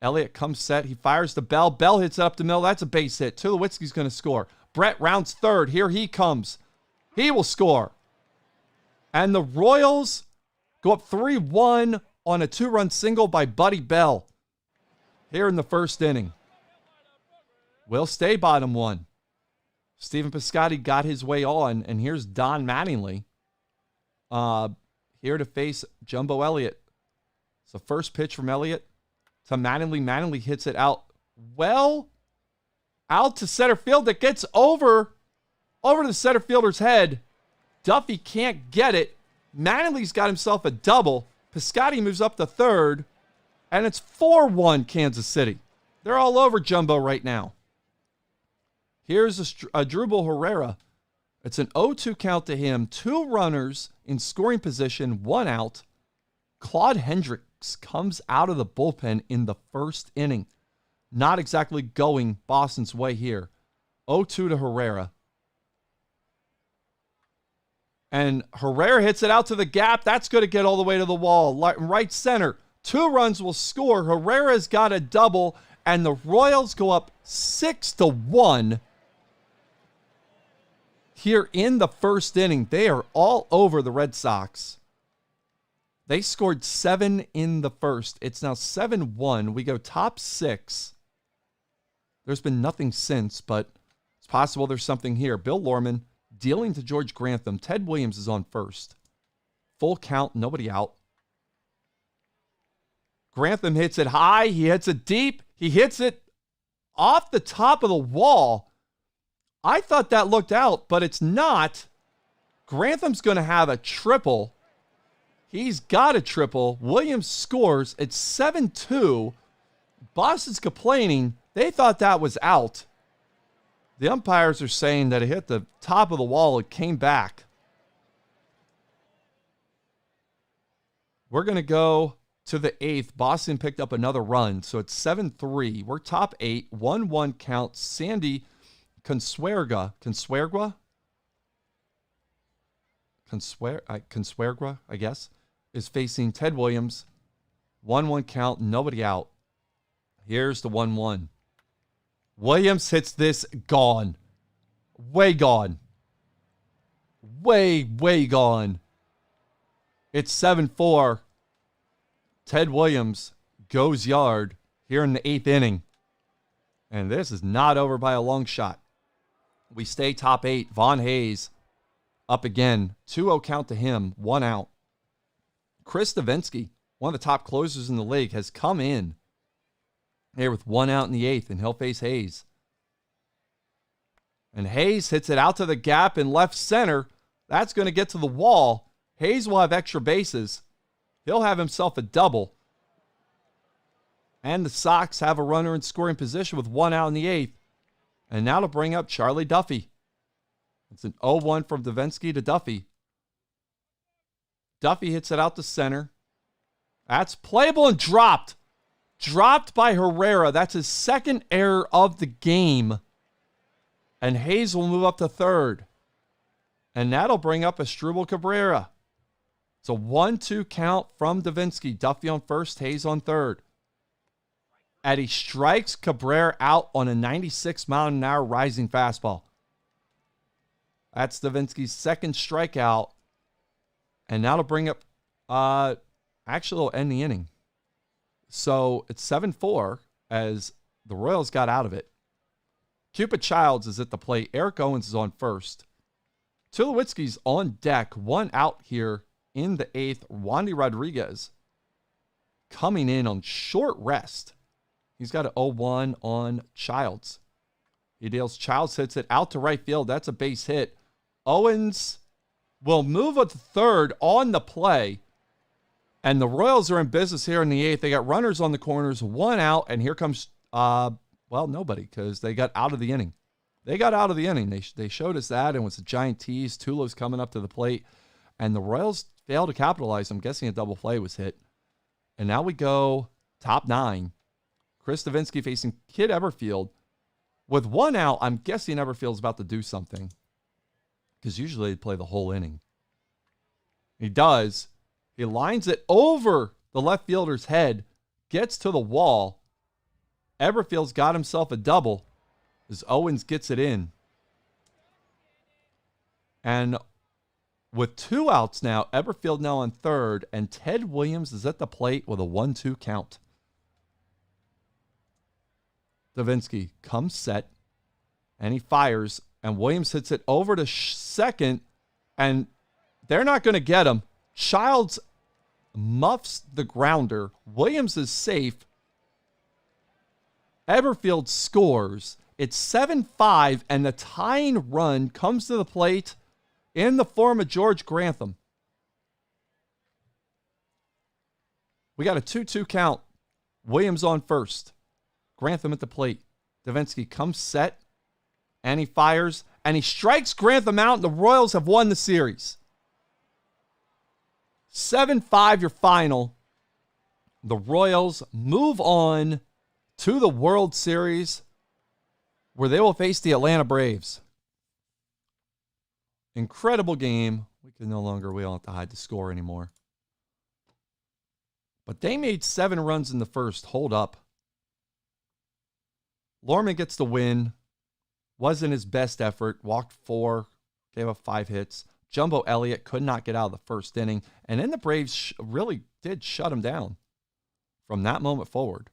Elliott comes set. He fires the Bell. Bell hits it up the middle. That's a base hit. Tulowitzki's going to score. Brett rounds third. Here he comes. He will score. And the Royals go up 3-1 on a 2-run single by Buddy Bell here in the first inning. We'll stay bottom 1. Stephen Piscotty got his way on, and here's Don Mattingly here to face Jumbo Elliott. It's the first pitch from Elliott to Mattingly. Mattingly hits it out out to center field. That gets over the center fielder's head. Duffy can't get it. Mattingly's got himself a double. Piscotty moves up to third, and it's 4-1 Kansas City. They're all over Jumbo right now. Here's a Drupal Herrera. It's an 0-2 count to him. 2 runners in scoring position, 1 out. Claude Hendricks comes out of the bullpen in the first inning. Not exactly going Boston's way here. 0-2 to Herrera. And Herrera hits it out to the gap. That's going to get all the way to the wall. Right center. 2 runs will score. Herrera's got a double. And the Royals go up 6-1 here in the first inning. They are all over the Red Sox. They scored 7 in the first. It's now 7-1. We go top 6. There's been nothing since, but it's possible there's something here. Bill Lorman dealing to George Grantham. Ted Williams is on first. Full count, nobody out. Grantham hits it high. He hits it deep. He hits it off the top of the wall. I thought that looked out, but it's not. Grantham's going to have a triple. He's got a triple. Williams scores. It's 7-2. Boston's complaining. They thought that was out. The umpires are saying that it hit the top of the wall. It came back. We're going to go to the 8th. Boston picked up another run, so it's 7-3. We're top 8. 1-1 count. Sandy Consuegra, I guess, is facing Ted Williams. 1-1 count. Nobody out. Here's the 1-1. Williams hits this, gone. Way gone. Way gone. It's 7-4. Ted Williams goes yard here in the 8th inning. And this is not over by a long shot. We stay top 8. Vaughn Hayes up again. 2-0 count to him. 1 out. Chris Davinsky, one of the top closers in the league, has come in here with 1 out in the 8th, and he'll face Hayes. And Hayes hits it out to the gap in left center. That's going to get to the wall. Hayes will have extra bases. He'll have himself a double. And the Sox have a runner in scoring position with 1 out in the 8th. And now to bring up Charlie Duffy. It's an 0-1 from Davinsky to Duffy. Duffy hits it out to center. That's playable and dropped. Dropped by Herrera. That's his second error of the game. And Hayes will move up to third. And that'll bring up Asdrubal Cabrera. It's a 1-2 count from Davinsky. Duffy on first, Hayes on third. And he strikes Cabrera out on a 96-mile-an-hour rising fastball. That's Davinsky's second strikeout. And that'll bring up, actually it'll end the inning. So it's 7-4 as the Royals got out of it. Cupid Childs is at the plate. Eric Owens is on first. Tulowitzki's on deck. 1 out here in the 8th. Wandy Rodriguez coming in on short rest. He's got an 0-1 on Childs. He deals. Childs hits it out to right field. That's a base hit. Owens will move up to third on the play. And the Royals are in business here in the 8th. They got runners on the corners, 1 out, and here comes, nobody, because they got out of the inning. They got out of the inning. They showed us that, and it was a giant tease. Tulo's coming up to the plate. And the Royals failed to capitalize. I'm guessing a double play was hit. And now we go top 9. Chris Davinsky facing Kid Everfield. With 1 out, I'm guessing Everfield's about to do something. Because usually they play the whole inning. He does. He lines it over the left fielder's head. Gets to the wall. Everfield's got himself a double as Owens gets it in. And with 2 outs now, Everfield now on third, and Ted Williams is at the plate with a 1-2 count. Davinsky comes set, and he fires, and Williams hits it over to second, and they're not going to get him. Childs muffs the grounder. Williams is safe. Everfield scores. It's 7-5, and the tying run comes to the plate in the form of George Grantham. We got a 2-2 count. Williams on first. Grantham at the plate. Davinsky comes set, and he fires, and he strikes Grantham out, and the Royals have won the series. 7-5 your final. The Royals move on to the World Series, where they will face the Atlanta Braves. Incredible game. We don't have to hide the score anymore. But they made 7 runs in the first. Hold up. Lorman gets the win. Wasn't his best effort. Walked 4. Gave up 5 hits. Jumbo Elliott could not get out of the first inning. And then the Braves really did shut him down from that moment forward.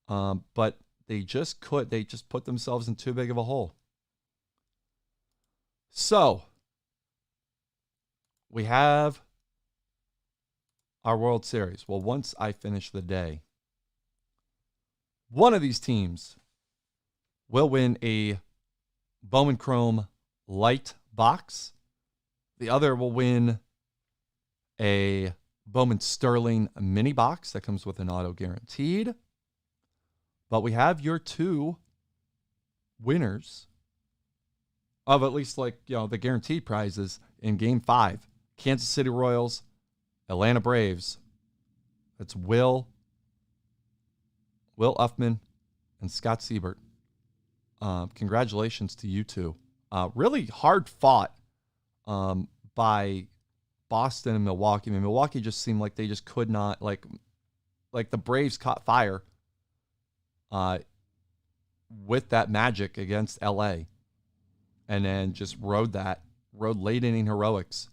But they just put themselves in too big of a hole. So, we have our World Series. Well, once I finish the day, one of these teams will win a Bowman Chrome Light box. The other will win a Bowman Sterling mini box that comes with an auto guaranteed. But we have your 2 winners of at least the guaranteed prizes in Game 5. Kansas City Royals, Atlanta Braves. That's Will Uffman, and Scott Siebert. Congratulations to you two. Really hard fought by Boston and Milwaukee. I mean, Milwaukee just seemed like they just could not, like the Braves caught fire with that magic against LA, and then just rode late inning heroics.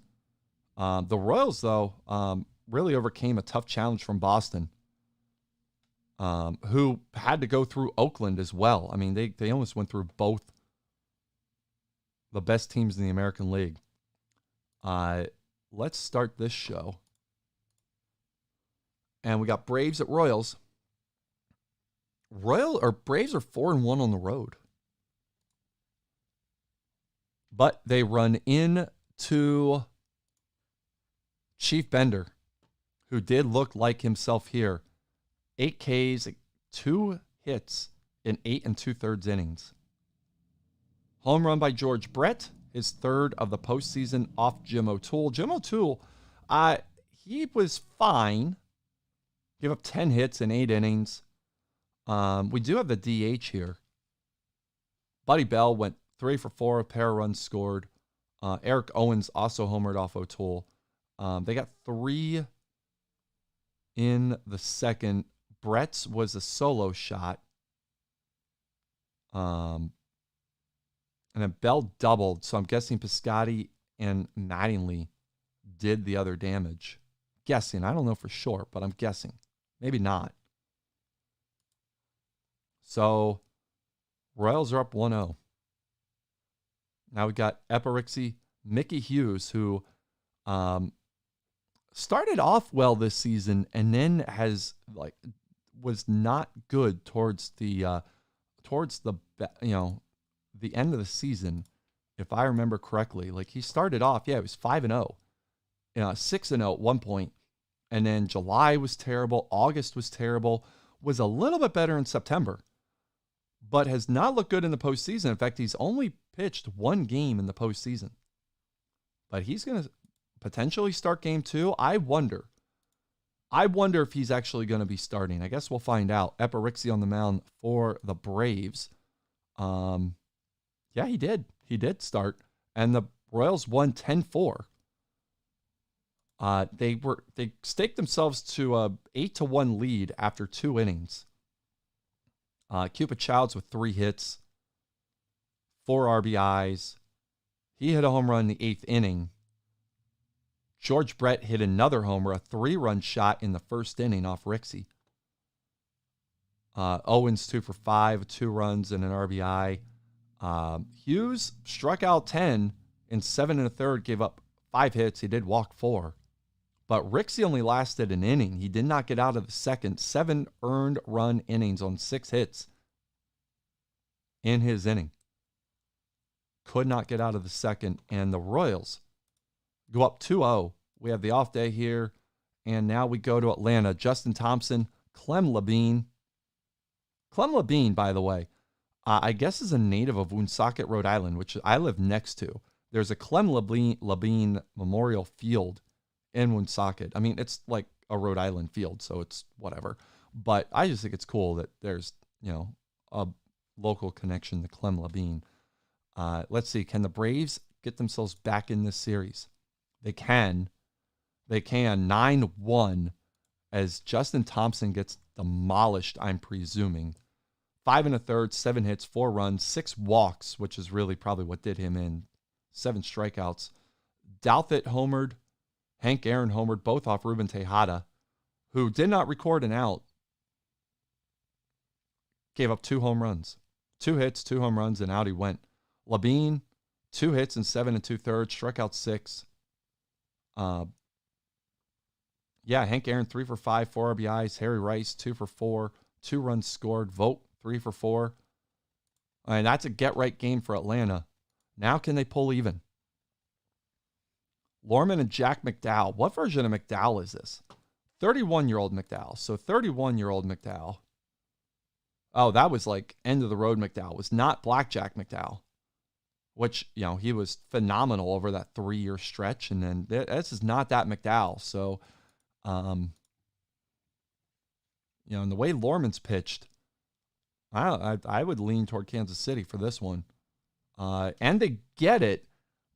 The Royals, though, really overcame a tough challenge from Boston, who had to go through Oakland as well. I mean, they almost went through both the best teams in the American League. Let's start this show. And we got Braves at Royals. Braves are 4-1 on the road. But they run into Chief Bender, who did look like himself here. 8 Ks, 2 hits in 8 2/3 innings. Home run by George Brett, his 3rd of the postseason off Jim O'Toole. Jim O'Toole, he was fine. Gave up 10 hits in 8 innings. We do have the DH here. Buddy Bell went 3 for 4, a pair of runs scored. Eric Owens also homered off O'Toole. They got 3 in the second. Brett's was a solo shot. And then Bell doubled, so I'm guessing Piscotty and Mattingly did the other damage. Guessing. I don't know for sure, but I'm guessing. Maybe not. So, Royals are up 1-0. Now we got Epirixi, Mickey Hughes, who started off well this season and then was not good towards the end of the season, if I remember correctly. Like, he started off, it was 5-0, 6-0 at one point, and then July was terrible, August was terrible, was a little bit better in September, but has not looked good in the postseason. In fact, he's only pitched 1 game in the postseason. But he's going to potentially start game 2. I wonder. I wonder if he's actually going to be starting. I guess we'll find out. Epirixi on the mound for the Braves. Yeah, he did. He did start. And the Royals won 10-4. They staked themselves to a 8-1 lead after 2 innings. Cupid Childs with 3 hits, 4 RBIs. He hit a home run in the 8th inning. George Brett hit another homer, a 3-run shot in the 1st inning off Rixey. Owens 2 for 5, 2 runs and an RBI. Hughes struck out 10 in 7 1/3, gave up 5 hits. He did walk 4. But Rixey only lasted an inning. He did not get out of the second. 7 earned run innings on 6 hits in his inning. Could not get out of the second. And the Royals go up 2-0. We have the off day here. And now we go to Atlanta. Justin Thompson, Clem Labine. Clem Labine, by the way, I guess is a native of Woonsocket, Rhode Island, which I live next to. There's a Clem Labine Memorial Field in Woonsocket. I mean, it's like a Rhode Island field, so it's whatever. But I just think it's cool that there's, a local connection to Clem Labine. Let's see. Can the Braves get themselves back in this series? They can. They can. 9-1 as Justin Thompson gets demolished, I'm presuming. 5 1/3, 7 hits, 4 runs, 6 walks, which is really probably what did him in. 7 strikeouts. Douthit homered. Hank Aaron homered, both off Ruben Tejada, who did not record an out. Gave up 2 home runs. 2 hits, 2 home runs, and out he went. Labine, 2 hits in 7 2/3, struck out 6. Hank Aaron, 3 for 5, 4 RBIs. Harry Rice, 2 for 4, 2 runs scored. Vogt, 3 for 4. And that's a get-right game for Atlanta. Now can they pull even? Lorman and Jack McDowell. What version of McDowell is this? 31-year-old McDowell. So 31-year-old McDowell. Oh, that was like end-of-the-road McDowell. It was not Blackjack McDowell, which, he was phenomenal over that 3-year stretch. And then this is not that McDowell. So, and the way Lorman's pitched, I would lean toward Kansas City for this one. And they get it.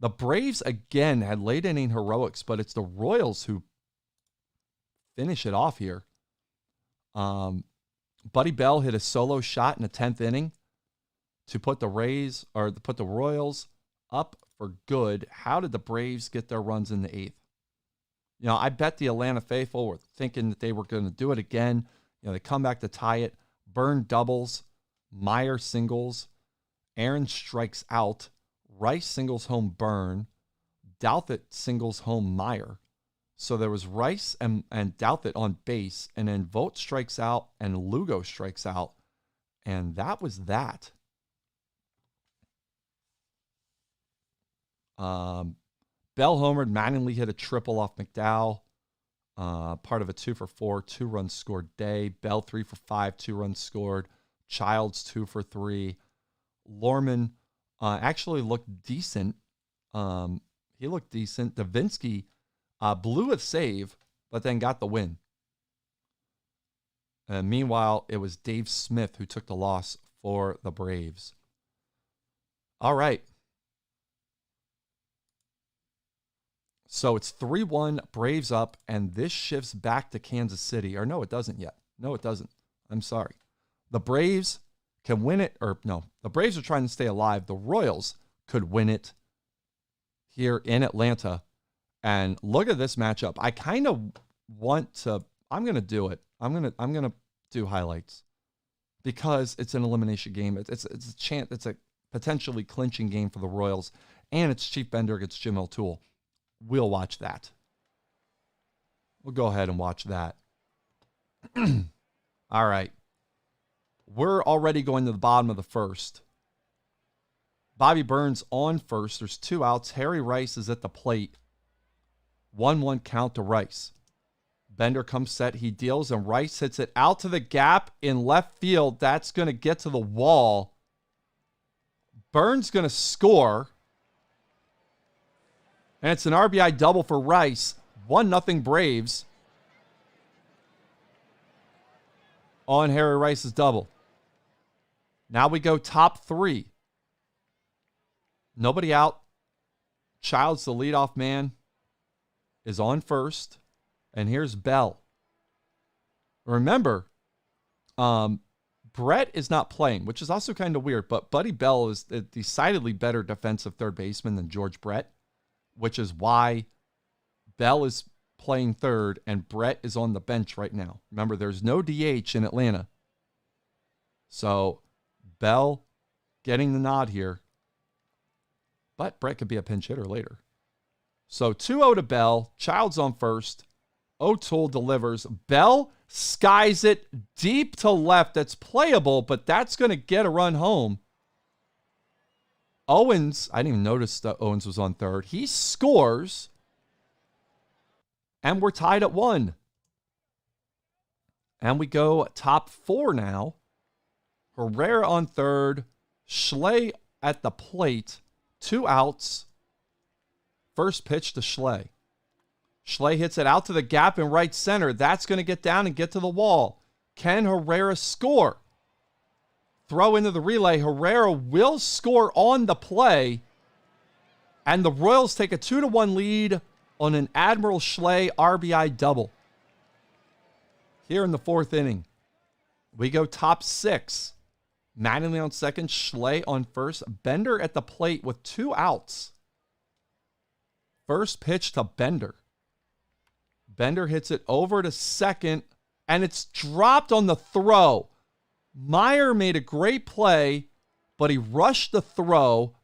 The Braves, again, had late inning heroics, but it's the Royals who finish it off here. Buddy Bell hit a solo shot in the 10th inning to put the Royals up for good. How did the Braves get their runs in the 8th? I bet the Atlanta faithful were thinking that they were going to do it again. They come back to tie it. Byrne doubles. Meyer singles. Aaron strikes out. Rice singles home Byrne. Douthit singles home Meyer. So there was Rice and Douthit on base, and then Vogt strikes out and Lugo strikes out. And that was that. Bell homered. Mattingly hit a triple off McDowell. Part of a 2 for 4, 2 runs scored day. Bell 3 for 5, 2 runs scored. Childs 2 for 3. Lorman actually looked decent. He looked decent. Davinsky blew a save, but then got the win. And meanwhile, it was Dave Smith who took the loss for the Braves. All right. So it's 3-1, Braves up, and this shifts back to Kansas City. Or no, it doesn't yet. No, it doesn't. I'm sorry. The Braves can win it, or no, the Braves are trying to stay alive. The Royals could win it here in Atlanta. And look at this matchup. I kind of want to, I'm going to do it. I'm going to do highlights because it's an elimination game. It's a potentially clinching game for the Royals, and it's Chief Bender against Jim O'Toole. We'll watch that. We'll go ahead and watch that. All right. We're already going to the bottom of the first. Bobby Burns on first. There's 2 outs. Harry Rice is at the plate. 1-1 count to Rice. Bender comes set. He deals, and Rice hits it out to the gap in left field. That's going to get to the wall. Burns going to score. And it's an RBI double for Rice. 1-0 Braves on Harry Rice's double. Now we go top 3. Nobody out. Childs, the leadoff man, is on first. And here's Bell. Remember, Brett is not playing, which is also kind of weird, but Buddy Bell is a decidedly better defensive third baseman than George Brett, which is why Bell is playing third and Brett is on the bench right now. Remember, there's no DH in Atlanta. So Bell getting the nod here, but Brett could be a pinch hitter later. So 2-0 to Bell. Childs on first. O'Toole delivers. Bell skies it deep to left. That's playable, but that's going to get a run home. Owens, I didn't even notice that Owens was on third. He scores, and we're tied at 1. And we go top 4 now. Herrera on third. Schley at the plate. 2 outs. First pitch to Schley. Schley hits it out to the gap in right center. That's going to get down and get to the wall. Can Herrera score? Throw into the relay. Herrera will score on the play. And the Royals take a 2-1 lead on an Admiral Schley RBI double. Here in the 4th inning. We go top 6. Mattingly on second. Schley on first. Bender at the plate with 2 outs. First pitch to Bender. Bender hits it over to second, and it's dropped on the throw. Meyer made a great play, but he rushed the throw,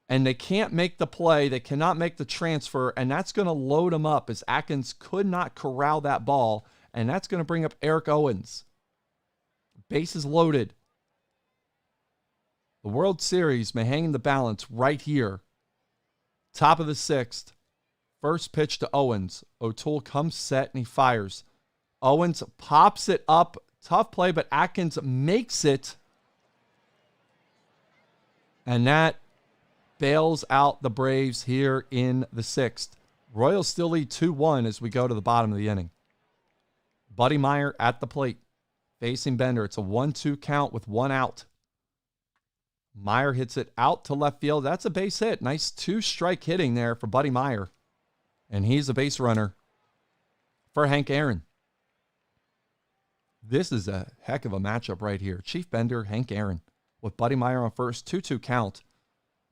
and they can't make the play. They cannot make the transfer, and that's going to load him up as Atkins could not corral that ball, and that's going to bring up Eric Owens. Bases loaded. The World Series may hang in the balance right here. Top of the 6th. First pitch to Owens. O'Toole comes set and he fires. Owens pops it up. Tough play, but Atkins makes it. And that bails out the Braves here in the 6th. Royals still lead 2-1 as we go to the bottom of the inning. Buddy Meyer at the plate. Facing Bender. It's a 1-2 count with 1 out. Meyer hits it out to left field. That's a base hit. Nice 2-strike hitting there for Buddy Meyer. And he's a base runner for Hank Aaron. This is a heck of a matchup right here. Chief Bender, Hank Aaron, with Buddy Meyer on first, 2-2 count.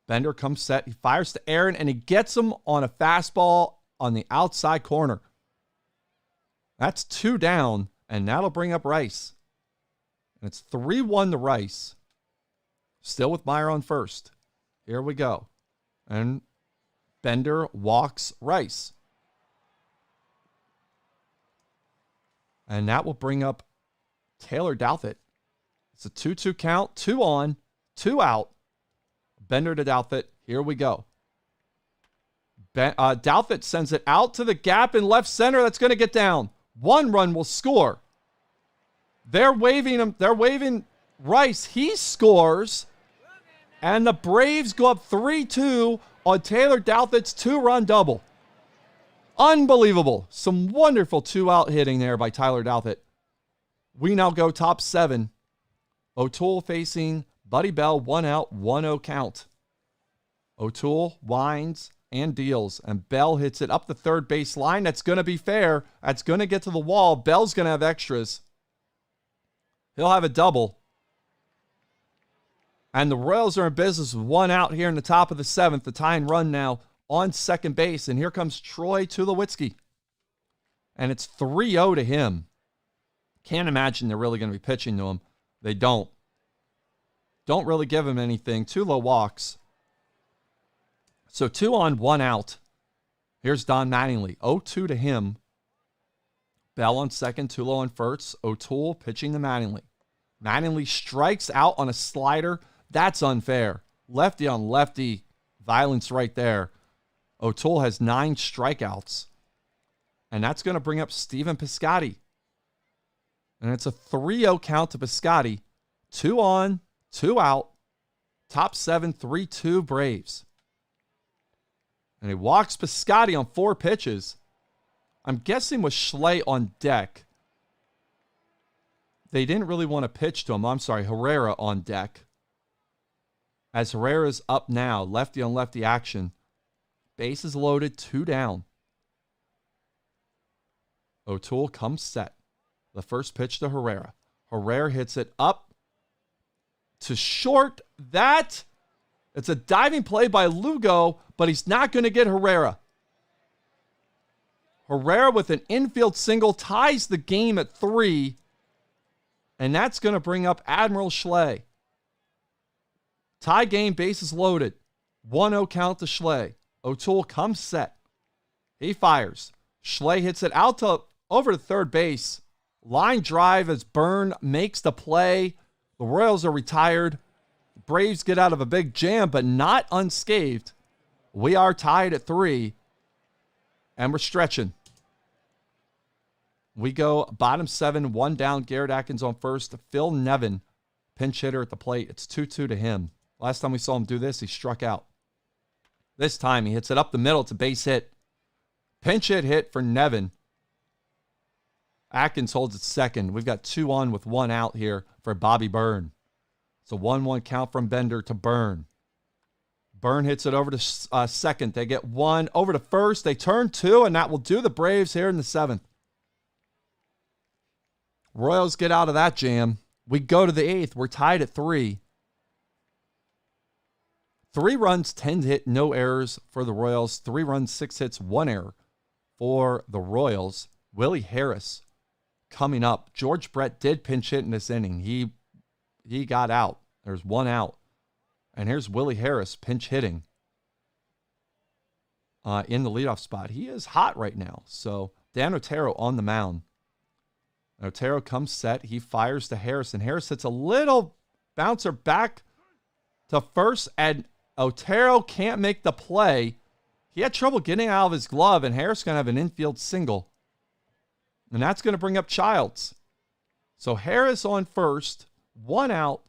Bender comes set. He fires to Aaron, and he gets him on a fastball on the outside corner. That's 2 down, and that'll bring up Rice. And it's 3-1 to Rice. Still with Meyer on first. Here we go. And Bender walks Rice. And that will bring up Taylor Douthit. It's a 2-2 count. 2 on, 2 out. Bender to Douthit. Here we go. Douthit sends it out to the gap in left center. That's going to get down. 1 run will score. They're waving him. They're waving Rice. He scores. And the Braves go up 3-2 on Taylor Douthit's 2-run double. Unbelievable. Some wonderful 2-out hitting there by Tyler Douthit. We now go top 7. O'Toole facing Buddy Bell. 1 out, 1-0 count. O'Toole winds and deals. And Bell hits it up the third base line. That's going to be fair. That's going to get to the wall. Bell's going to have extras. He'll have a double. And the Royals are in business with 1 out here in the top of the 7th. The tying run now on second base. And here comes Troy Tulowitzki. And it's 3-0 to him. Can't imagine they're really going to be pitching to him. They don't. Don't really give him anything. 2 low walks. So 2 on, 1 out. Here's Don Mattingly. 0-2 to him. Bell on second. Tulo on first. O'Toole pitching to Mattingly. Mattingly strikes out on a slider. That's unfair. Lefty on lefty. Violence right there. O'Toole has 9 strikeouts. And that's going to bring up Stephen Piscotty. And it's a 3-0 count to Piscotty. 2 on, 2 out. Top 7, 3-2 Braves. And he walks Piscotty on 4 pitches. I'm guessing with Schley on deck, they didn't really want to pitch to him. I'm sorry, Herrera on deck. As Herrera's up now, lefty on lefty action. Bases loaded, 2 down. O'Toole comes set. The first pitch to Herrera. Herrera hits it up to short. It's a diving play by Lugo, but he's not going to get Herrera. Herrera with an infield single ties the game at 3. And that's going to bring up Admiral Schley. Tie game, bases loaded. 1-0 count to Schley. O'Toole comes set. He fires. Schley hits it out to over to third base. Line drive as Byrne makes the play. The Royals are retired. Braves get out of a big jam, but not unscathed. We are tied at 3. And we're stretching. We go bottom 7, 1 down. Garrett Atkins on first. Phil Nevin, pinch hitter at the plate. It's 2-2 to him. Last time we saw him do this, he struck out. This time he hits it up the middle. It's a base hit. Pinch hit for Nevin. Atkins holds it second. We've got 2 on with 1 out here for Bobby Byrne. It's a 1-1 count from Bender to Byrne. Byrne hits it over to second. They get 1 over to first. They turn 2, and that will do the Braves here in the 7th. Royals get out of that jam. We go to the 8th. We're tied at 3. 3 runs, 10 hit, no errors for the Royals. 3 runs, 6 hits, 1 error for the Royals. Willie Harris coming up. George Brett did pinch hit in this inning. He got out. There's 1 out. And here's Willie Harris pinch hitting in the leadoff spot. He is hot right now. So Dan Otero on the mound. Otero comes set. He fires to Harris, and Harris hits a little bouncer back to first, and Otero can't make the play. He had trouble getting out of his glove, and Harris going to have an infield single. And that's going to bring up Childs. So Harris on first, 1 out,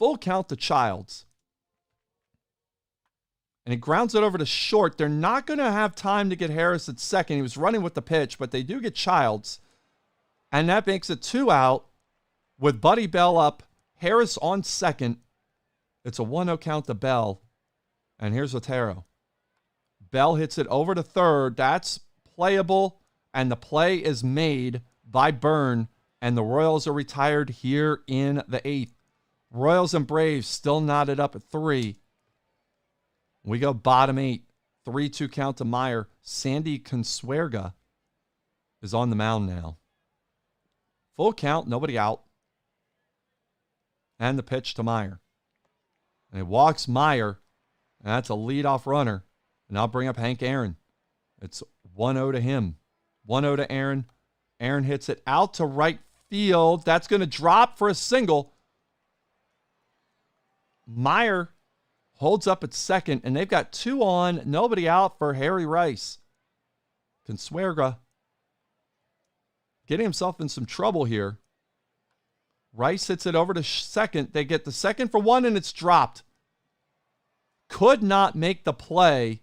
full count to Childs. And he grounds it over to short. They're not going to have time to get Harris at second. He was running with the pitch, but they do get Childs. And that makes it 2 out with Buddy Bell up. Harris on second. It's a 1-0 count to Bell. And here's Otero. Bell hits it over to third. That's playable. And the play is made by Byrne. And the Royals are retired here in the 8th. Royals and Braves still knotted up at 3. We go bottom 8. 3-2 count to Meyer. Sandy Consuegra is on the mound now. Full count, nobody out. And the pitch to Meyer. And he walks Meyer. And that's a leadoff runner. And I'll bring up Hank Aaron. It's 1-0 to him. 1-0 to Aaron. Aaron hits it out to right field. That's going to drop for a single. Meyer holds up at second. And they've got 2 on, nobody out for Harry Rice. Consuegra getting himself in some trouble here. Rice hits it over to second. They get the second for 1, and it's dropped. Could not make the play.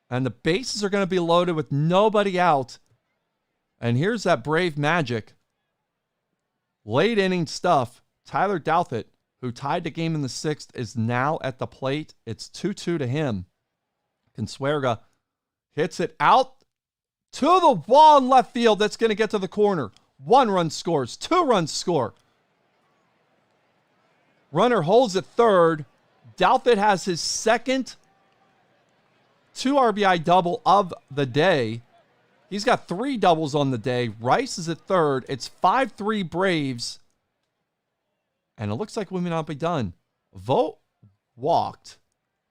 And the bases are going to be loaded with nobody out. And here's that Brave magic. Late inning stuff. Tyler Douthit, who tied the game in the 6th, is now at the plate. It's 2-2 to him. Consuegra hits it out to the wall in left field. That's going to get to the corner. 1 run scores. 2 runs score. Runner holds at third. Douthit has his second 2 RBI double of the day. He's got 3 doubles on the day. Rice is at third. It's 5-3 Braves. And it looks like we may not be done. Vogt walked.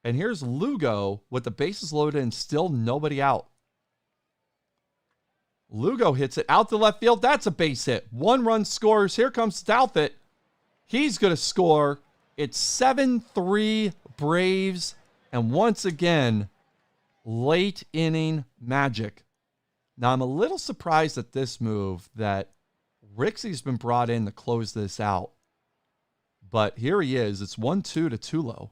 And here's Lugo with the bases loaded and still nobody out. Lugo hits it out to left field. That's a base hit. 1 run scores. Here comes Douthit. He's going to score. It's 7-3 Braves. And once again, late inning magic. Now, I'm a little surprised at this move that Rixi's been brought in to close this out. But here he is. It's 1-2 to Tulo.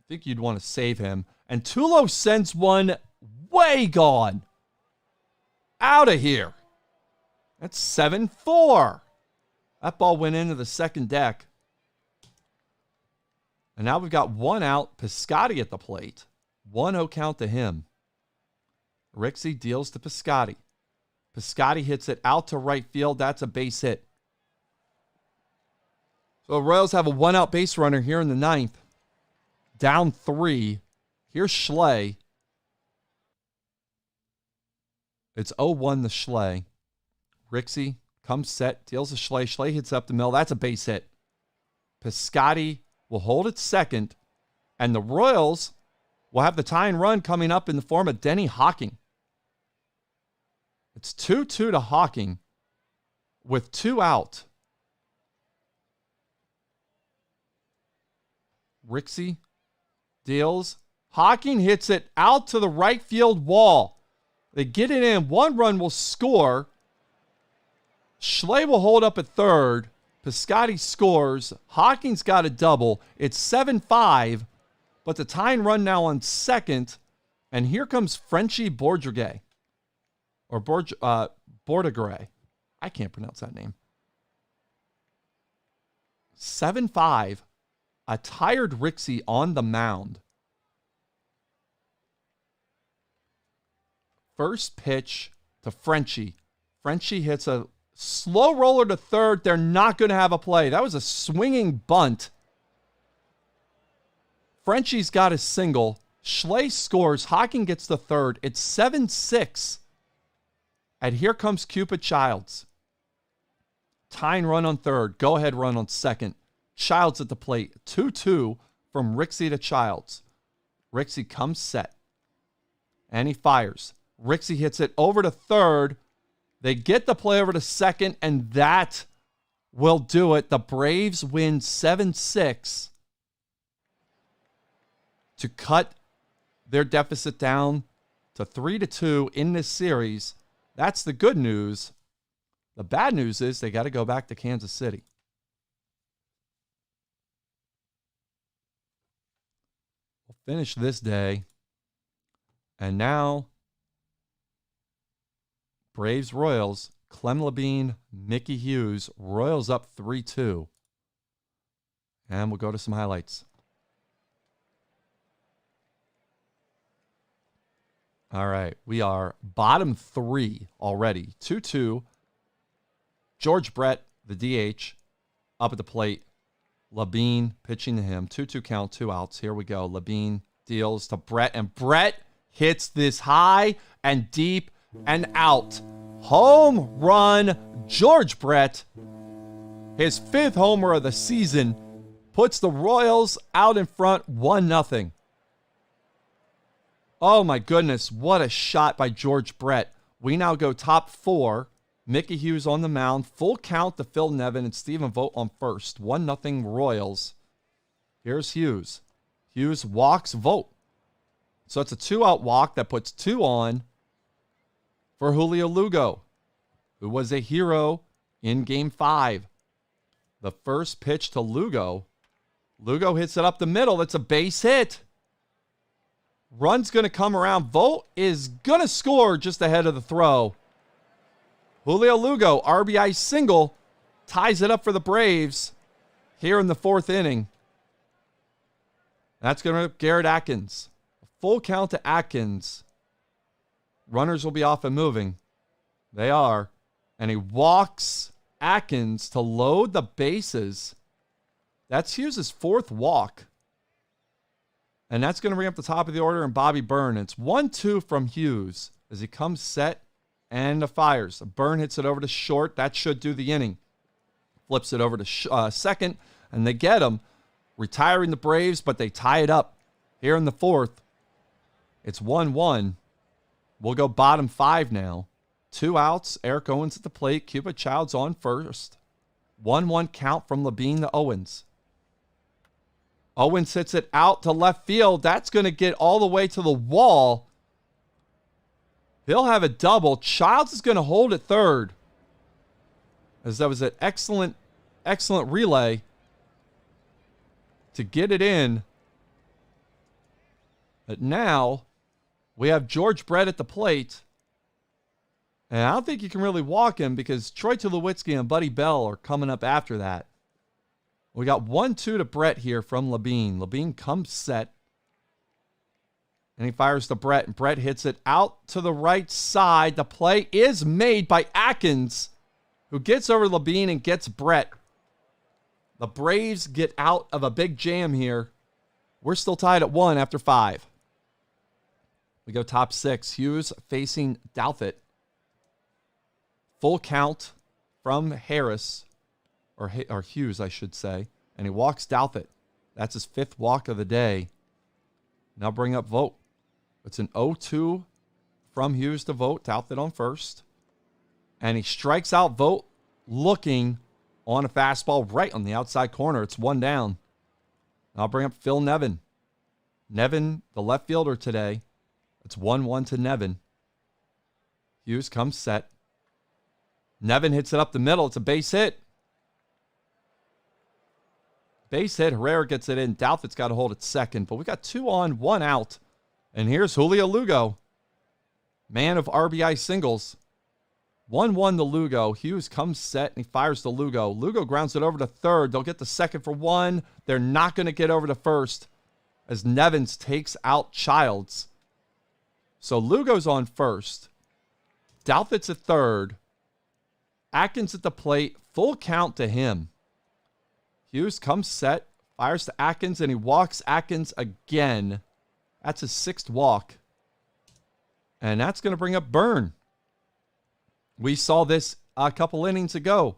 think you'd want to save him. And Tulo sends one way gone. Out of here. That's 7-4. That ball went into the second deck. And now we've got one out. Piscotty at the plate. 1-0 count to him. Epirixi deals to Piscotty. Piscotty hits it out to right field. That's a base hit. So the Royals have a one-out base runner here in the ninth. Down 3. Here's Schley. It's 0-1 to Schley. Epirixi comes set, deals to Schley. Schley hits up the middle. That's a base hit. Piscotty will hold it second. And the Royals will have the tying run coming up in the form of Denny Hawking. It's 2-2 to Hawking with 2 out. Epirixi deals. Hawking hits it out to the right field wall. They get it in. 1 run will score. Schley will hold up at third. Piscotty scores. Hawking's got a double. It's 7-5, but the tying run now on second. And here comes Frenchie Bordigre. Or Bordigre. I can't pronounce that name. 7-5. A tired Epirixi on the mound. First pitch to Frenchie. Frenchie hits a slow roller to third. They're not going to have a play. That was a swinging bunt. Frenchie's got a single. Schley scores. Hawking gets the third. It's 7-6. And here comes Cupid Childs. Tying run on third. Go-ahead run on second. Childs at the plate. 2-2 from Epirixi to Childs. Epirixi comes set. And he fires. Epirixi hits it over to third. They get the play over to second, and that will do it. The Braves win 7-6 to cut their deficit down to 3-2 in this series. That's the good news. The bad news is they got to go back to Kansas City. We'll finish this day. And now, Braves Royals, Clem Labine, Mickey Hughes. Royals up 3-2. And we'll go to some highlights. All right, we are bottom 3 already. 2-2. George Brett, the DH, up at the plate. Labine pitching to him. 2-2 count, 2 outs. Here we go. Labine deals to Brett, and Brett hits this high and deep and out. Home run, George Brett. His 5th homer of the season puts the Royals out in front 1-0. Oh my goodness, what a shot by George Brett. We now go top 4. Mickey Hughes on the mound. Full count to Phil Nevin and Stephen Vogt on first. 1-0 Royals. Here's Hughes. Hughes walks Vogt. So it's a 2-out walk that puts 2 on for Julio Lugo, who was a hero in Game 5. The first pitch to Lugo. Lugo hits it up the middle. It's a base hit. Run's going to come around. Vogt is going to score just ahead of the throw. Julio Lugo, RBI single, ties it up for the Braves here in the 4th inning. That's going to Garrett Atkins. A full count to Atkins. Runners will be off and moving. They are. And he walks Atkins to load the bases. That's Hughes' 4th walk. And that's going to bring up the top of the order and Bobby Byrne. It's 1-2 from Hughes as he comes set and fires. Byrne hits it over to short. That should do the inning. Flips it over to second, and they get him. Retiring the Braves, but they tie it up here in the 4th. It's 1-1. We'll go bottom 5 now. 2 outs. Eric Owens at the plate. Cupid Childs on first. 1-1 count from Labine to Owens. Owens hits it out to left field. That's going to get all the way to the wall. He'll have a double. Childs is going to hold at third. As that was an excellent relay to get it in. But now we have George Brett at the plate. And I don't think you can really walk him because Troy Tulowitzki and Buddy Bell are coming up after that. We got 1-2 to Brett here from Levine. Levine comes set. And he fires to Brett, and Brett hits it out to the right side. The play is made by Atkins, who gets over Levine and gets Brett. The Braves get out of a big jam here. We're still tied at 1 after 5. We go top 6. Hughes facing Douthit. Full count from Harris, or Hughes, I should say. And he walks Douthit. That's his 5th walk of the day. Now bring up Vogt. It's an 0-2 from Hughes to Vogt. Douthit on first. And he strikes out Vogt looking on a fastball right on the outside corner. It's 1 down. I'll bring up Phil Nevin. Nevin, the left fielder today. It's 1-1 to Nevin. Hughes comes set. Nevin hits it up the middle. It's a base hit. Base hit. Herrera gets it in. Douthit's got to hold it second. But we got 2 on, 1 out. And here's Julio Lugo. Man of RBI singles. 1-1 to Lugo. Hughes comes set and he fires to Lugo. Lugo grounds it over to third. They'll get the second for 1. They're not going to get over to first as Nevins takes out Childs. So Lugo's on first. Douthit's at third. Atkins at the plate. Full count to him. Hughes comes set, fires to Atkins, and he walks Atkins again. That's his 6th walk. And that's going to bring up Byrne. We saw this a couple innings ago.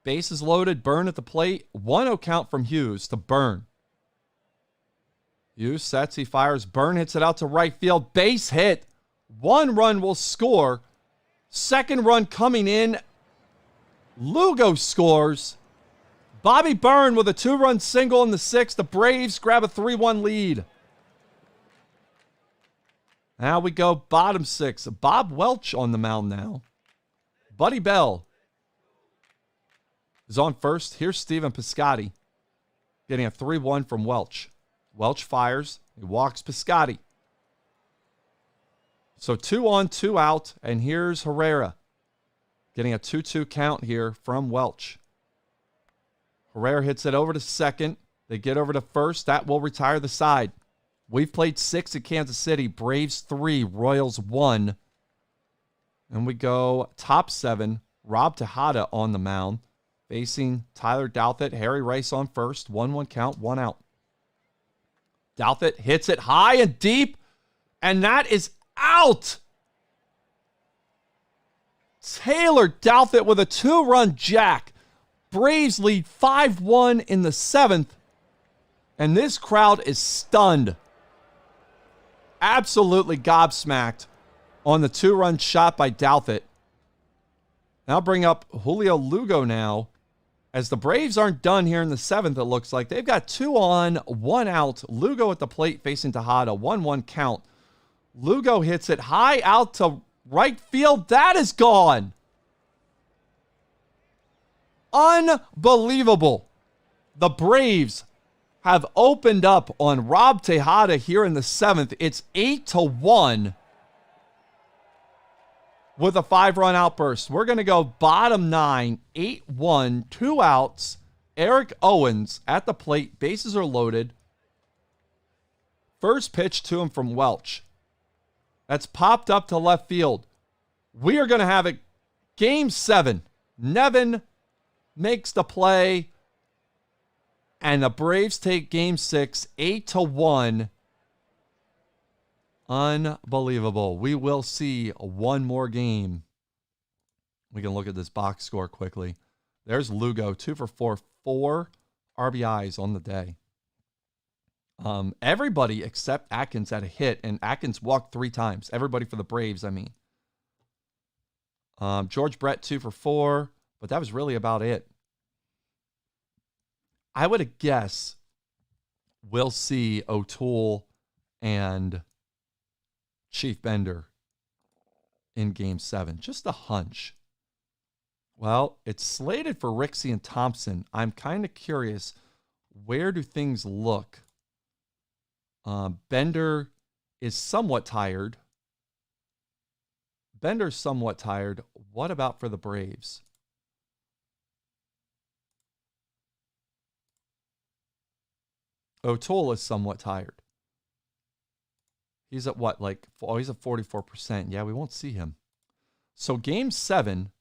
Bases loaded, Byrne at the plate. 1-0 count from Hughes to Byrne. Hughes sets, he fires. Byrne hits it out to right field. Base hit. 1 run will score. 2nd run coming in. Lugo scores. Bobby Byrne with a 2-run single in the 6th. The Braves grab a 3-1 lead. Now we go bottom 6. Bob Welch on the mound now. Buddy Bell is on first. Here's Steven Piscotty getting a 3-1 from Welch. Welch fires. He walks Piscotty. So 2 on, 2 out. And here's Herrera getting a 2-2 count here from Welch. Herrera hits it over to second. They get over to first. That will retire the side. We've played 6 at Kansas City. Braves 3, Royals 1. And we go top 7. Rob Tejada on the mound. Facing Tyler Douthit. Harry Rice on first. 1-1 count, 1 out. Douthit hits it high and deep. And that is out. Taylor Douthit with a 2-run jack. Braves lead 5-1 in the 7th. And this crowd is stunned. Absolutely gobsmacked on the 2-run shot by Douthit. Now bring up Julio Lugo now. As the Braves aren't done here in the 7th, it looks like. They've got 2 on, 1 out. Lugo at the plate facing Tejada. 1-1 count. Lugo hits it high out to right field. That is gone. Unbelievable. The Braves have opened up on Rob Tejada here in the 7th. It's 8-1 with a 5-run outburst. We're going to go bottom 9, 8-1, 2 outs. Eric Owens at the plate. Bases are loaded. First pitch to him from Welch. That's popped up to left field. We are going to have it game 7. Nevin makes the play. And the Braves take game 6, 8-1. Unbelievable. We will see one more game. We can look at this box score quickly. There's Lugo, 2 for 4, 4 RBIs on the day. Everybody except Atkins had a hit, and Atkins walked 3 times. Everybody for the Braves, I mean. George Brett, 2 for 4, but that was really about it. I would guess we'll see O'Toole and Chief Bender in Game 7. Just a hunch. Well, it's slated for Rixey and Thompson. I'm kind of curious, where do things look Bender is somewhat tired. Bender's somewhat tired. What about for the Braves? O'Toole is somewhat tired. He's at what? He's at 44%. Yeah, we won't see him. So game 7,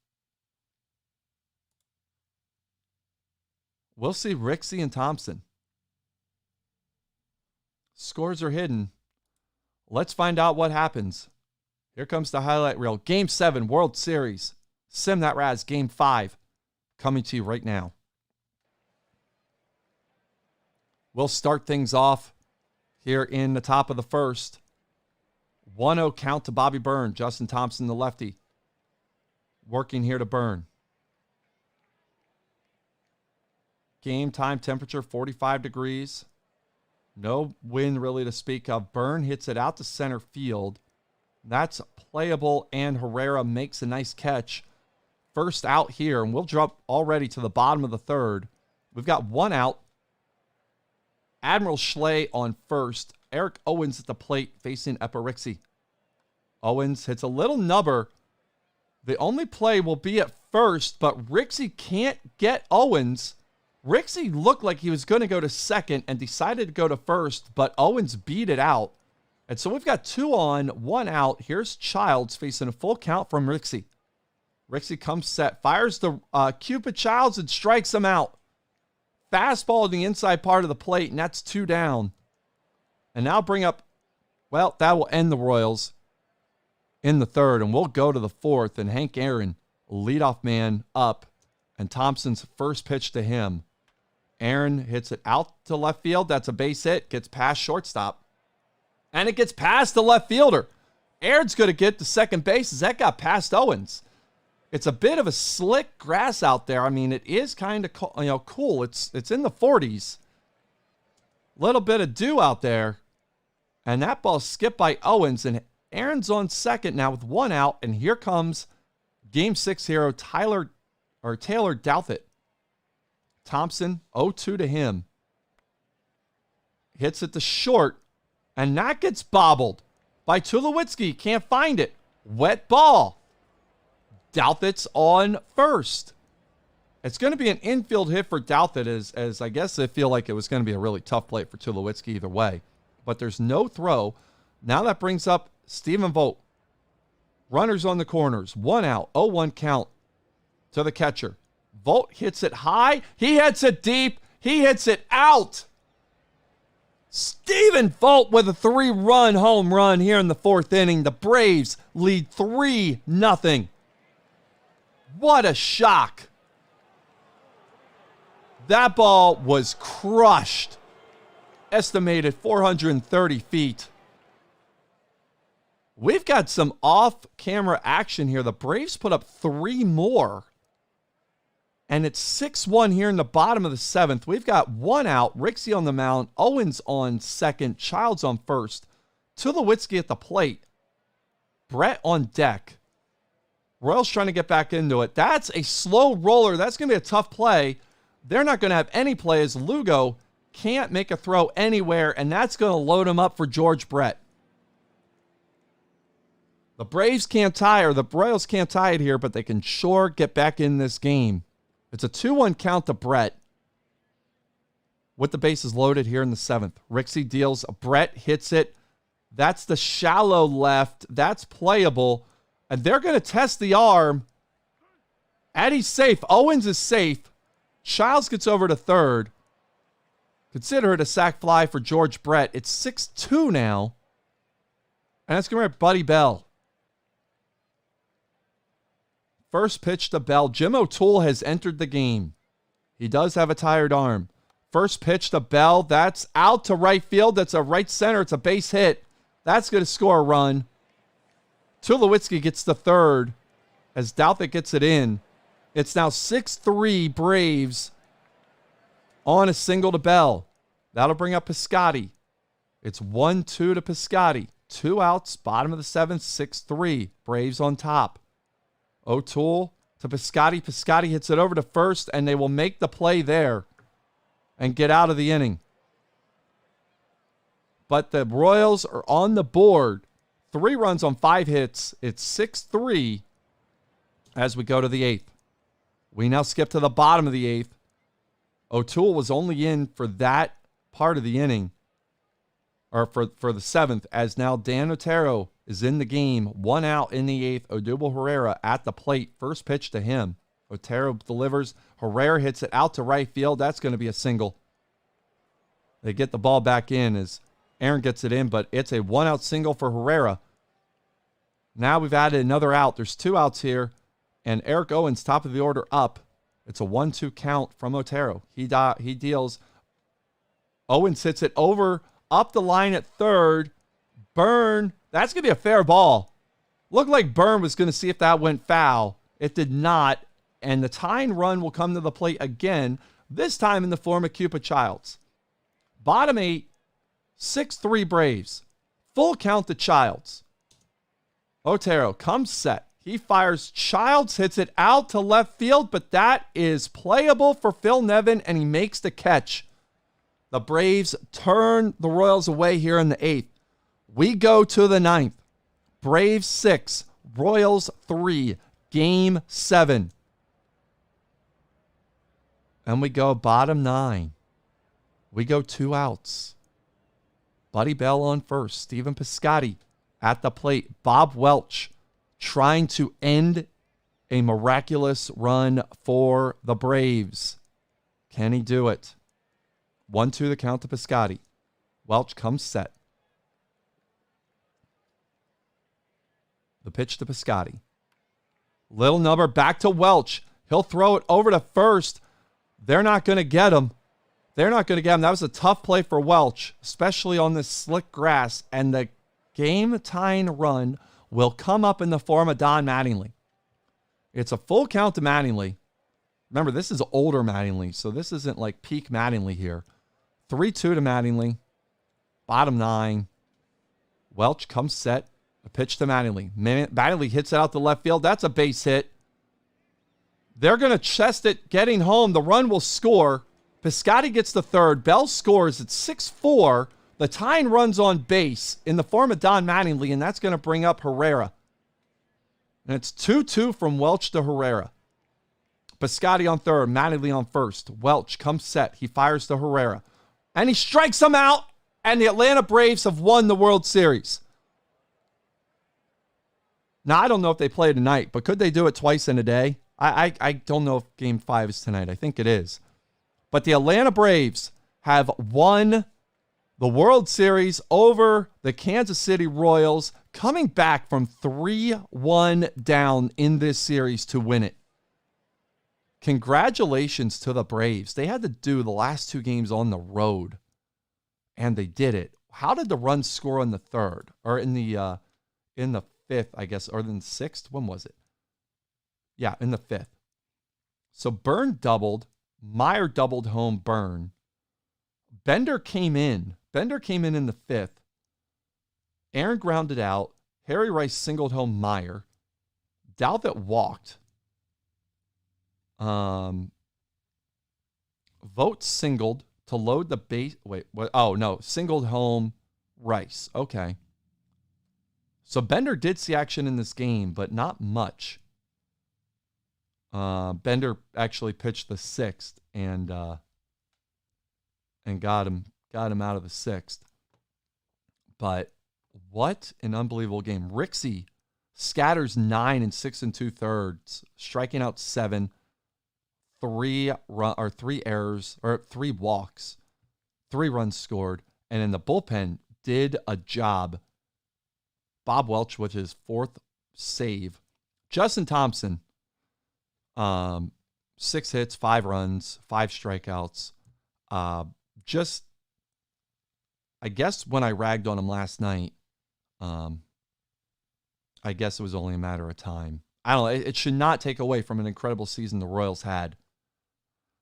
we'll see Epirixi and Thompson. Scores are hidden. Let's find out what happens. Here comes the highlight reel. Game 7, World Series. Sim that Razz, Game 5. Coming to you right now. We'll start things off here in the top of the first. 1-0 count to Bobby Byrne. Justin Thompson, the lefty, working here to Byrne. Game time temperature, 45 degrees. No wind really to speak of. Byrne hits it out to center field. That's playable, and Herrera makes a nice catch. First out here, and we'll drop already to the bottom of the third. We've got 1 out. Admiral Schley on first. Eric Owens at the plate facing Epirixi. Owens hits a little nubber. The only play will be at first, but Rixey can't get Owens. Rixey looked like he was going to go to second and decided to go to first, but Owens beat it out. And so we've got 2 on, 1 out. Here's Childs facing a full count from Rixey. Rixey comes set, fires the Cupid Childs and strikes him out. Fastball in the inside part of the plate, and that's 2 down. And now bring up, well, that will end the Royals in the third, and we'll go to the fourth, and Hank Aaron, leadoff man, up, and Thompson's first pitch to him. Aaron hits it out to left field. That's a base hit. Gets past shortstop. And it gets past the left fielder. Aaron's going to get to second base as that got past Owens. It's a bit of a slick grass out there. I mean, it is kind of cool. It's in the 40s. Little bit of dew out there. And that ball skipped by Owens. And Aaron's on second now with 1 out. And here comes Game 6 hero Taylor Douthit. Thompson, 0-2 to him. Hits it to short. And that gets bobbled by Tulowitzki. Can't find it. Wet ball. Douthit's on first. It's going to be an infield hit for Douthit, as I guess I feel like it was going to be a really tough play for Tulowitzki either way. But there's no throw. Now that brings up Stephen Vogt. Runners on the corners. 1 out. 0-1 count to the catcher. Vogt hits it high. He hits it deep. He hits it out. Stephen Vogt with a 3-run home run here in the 4th inning. The Braves lead 3-0. What a shock. That ball was crushed. Estimated 430 feet. We've got some off-camera action here. The Braves put up 3 more. And it's 6-1 here in the bottom of the 7th. We've got 1 out. Rixey on the mound. Owens on second. Childs on first. Tulowitzki at the plate. Brett on deck. Royals trying to get back into it. That's a slow roller. That's going to be a tough play. They're not going to have any play as Lugo can't make a throw anywhere, and that's going to load him up for George Brett. The Braves can't tie, or the Royals can't tie it here, but they can sure get back in this game. It's a 2-1 count to Brett with the bases loaded here in the 7th. Rixey deals. Brett hits it. That's the shallow left. That's playable. And they're going to test the arm. Eddie's safe. Owens is safe. Childs gets over to third. Consider it a sac fly for George Brett. It's 6-2 now. And that's going to be Buddy Bell. First pitch to Bell. Jim O'Toole has entered the game. He does have a tired arm. First pitch to Bell. That's out to right field. That's a right center. It's a base hit. That's going to score a run. Tulowitzki gets the third as Douthit gets it in. It's now 6-3 Braves on a single to Bell. That'll bring up Piscotty. It's 1-2 to Piscotty. 2 outs, bottom of the 7th, 6-3. Braves on top. O'Toole to Piscotty. Piscotty hits it over to first, and they will make the play there and get out of the inning. But the Royals are on the board. 3 runs on 5 hits. It's 6-3 as we go to the 8th. We now skip to the bottom of the 8th. O'Toole was only in for that part of the inning, or for the 7th, as now Dan Otero is in the game. 1 out in the 8th. Odubel Herrera at the plate. First pitch to him. Otero delivers. Herrera hits it out to right field. That's going to be a single. They get the ball back in as Aaron gets it in, but it's a 1-out single for Herrera. Now we've added another out. There's 2 outs here, and Eric Owens, top of the order, up. It's a 1-2 count from Otero. He deals. Owens hits it over, up the line at third. Byrne, that's going to be a fair ball. Looked like Byrne was going to see if that went foul. It did not, and the tying run will come to the plate again, this time in the form of Cupid Childs. Bottom 8, 6-3 Braves. Full count to Childs. Otero comes set. He fires. Childs hits it out to left field, but that is playable for Phil Nevin, and he makes the catch. The Braves turn the Royals away here in the 8th. We go to the 9th. Braves 6, Royals 3, Game 7. And we go bottom 9. We go 2 outs. Buddy Bell on first. Stephen Piscotty at the plate. Bob Welch trying to end a miraculous run for the Braves. Can he do it? 1-2 the count to Piscotty. Welch comes set. The pitch to Piscotty. Little number back to Welch. He'll throw it over to first. They're not going to get him. That was a tough play for Welch, especially on this slick grass. And the game-tying run will come up in the form of Don Mattingly. It's a full count to Mattingly. Remember, this is older Mattingly, so this isn't like peak Mattingly here. 3-2 to Mattingly. Bottom 9. Welch comes set. A pitch to Mattingly. Mattingly hits it out to left field. That's a base hit. They're going to chest it getting home. The run will score. Piscotty gets the third. Bell scores. It's 6-4. The tying runs on base in the form of Don Mattingly, and that's going to bring up Herrera. And it's 2-2 from Welch to Herrera. Piscotty on third. Mattingly on first. Welch comes set. He fires to Herrera. And he strikes him out, and the Atlanta Braves have won the World Series. Now, I don't know if they play tonight, but could they do it twice in a day? I don't know if Game 5 is tonight. I think it is. But the Atlanta Braves have won the World Series over the Kansas City Royals, coming back from 3-1 down in this series to win it. Congratulations to the Braves. They had to do the last 2 games on the road, and they did it. How did the Runs score in the third, or in the 5th, I guess, or in the 6th? When was it? Yeah, in the 5th. So Byrne doubled. Meyer doubled home Byrne. Bender came in. In the 5th. Aaron grounded out. Harry Rice singled home Meyer. Dalvett walked. Vogt singled to load the base. Wait, what? Oh, no. Singled home Rice. Okay. So Bender did see action in this game, but not much. Bender actually pitched the 6th and got him out of the 6th. But what an unbelievable game. Epirixi scatters 9 and 6 2/3, striking out 7, 3 errors or 3 walks, 3 runs scored, and then the bullpen did a job. Bob Welch with his 4th save. Justin Thompson, 6 hits, 5 runs, 5 strikeouts. Just, I guess when I ragged on him last night, I guess it was only a matter of time. I don't know. It should not take away from an incredible season the Royals had.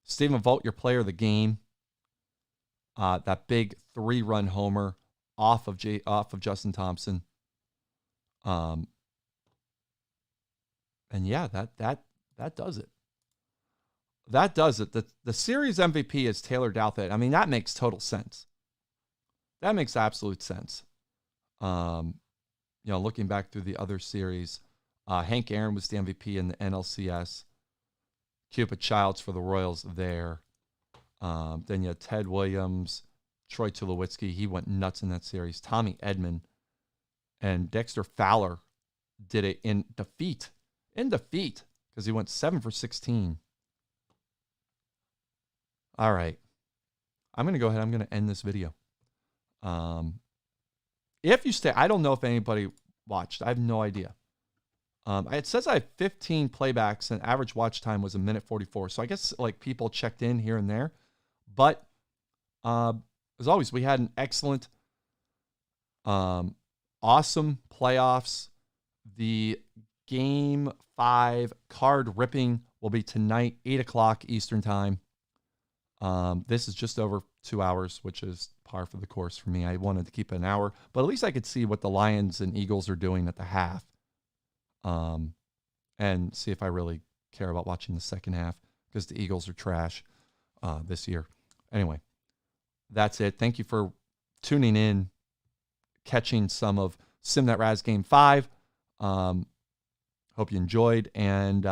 Stephen Vogt, your player of the game. That big 3-run homer off of Justin Thompson. And yeah, that does it. That does it. The series MVP is Taylor Douthit. I mean, that makes total sense. That makes absolute sense. Looking back through the other series, Hank Aaron was the MVP in the NLCS. Cupid Childs for the Royals there. Then you had Ted Williams, Troy Tulowitzki. He went nuts in that series. Tommy Edman and Dexter Fowler did it in defeat. Because he went 7 for 16. All right. I'm going to go ahead. I'm going to end this video. If you stay, I don't know if anybody watched. I have no idea. It says I have 15 playbacks and average watch time was 1:44. So I guess like people checked in here and there. But as always, we had an excellent, awesome playoffs. The Game 5 card ripping will be tonight, 8 o'clock Eastern time. This is just over 2 hours, which is par for the course for me. I wanted to keep it an hour, but at least I could see what the Lions and Eagles are doing at the half. And see if I really care about watching the second half, because the Eagles are trash this year. Anyway, that's it. Thank you for tuning in, catching some of SimNet Razz Game 5. Hope you enjoyed, and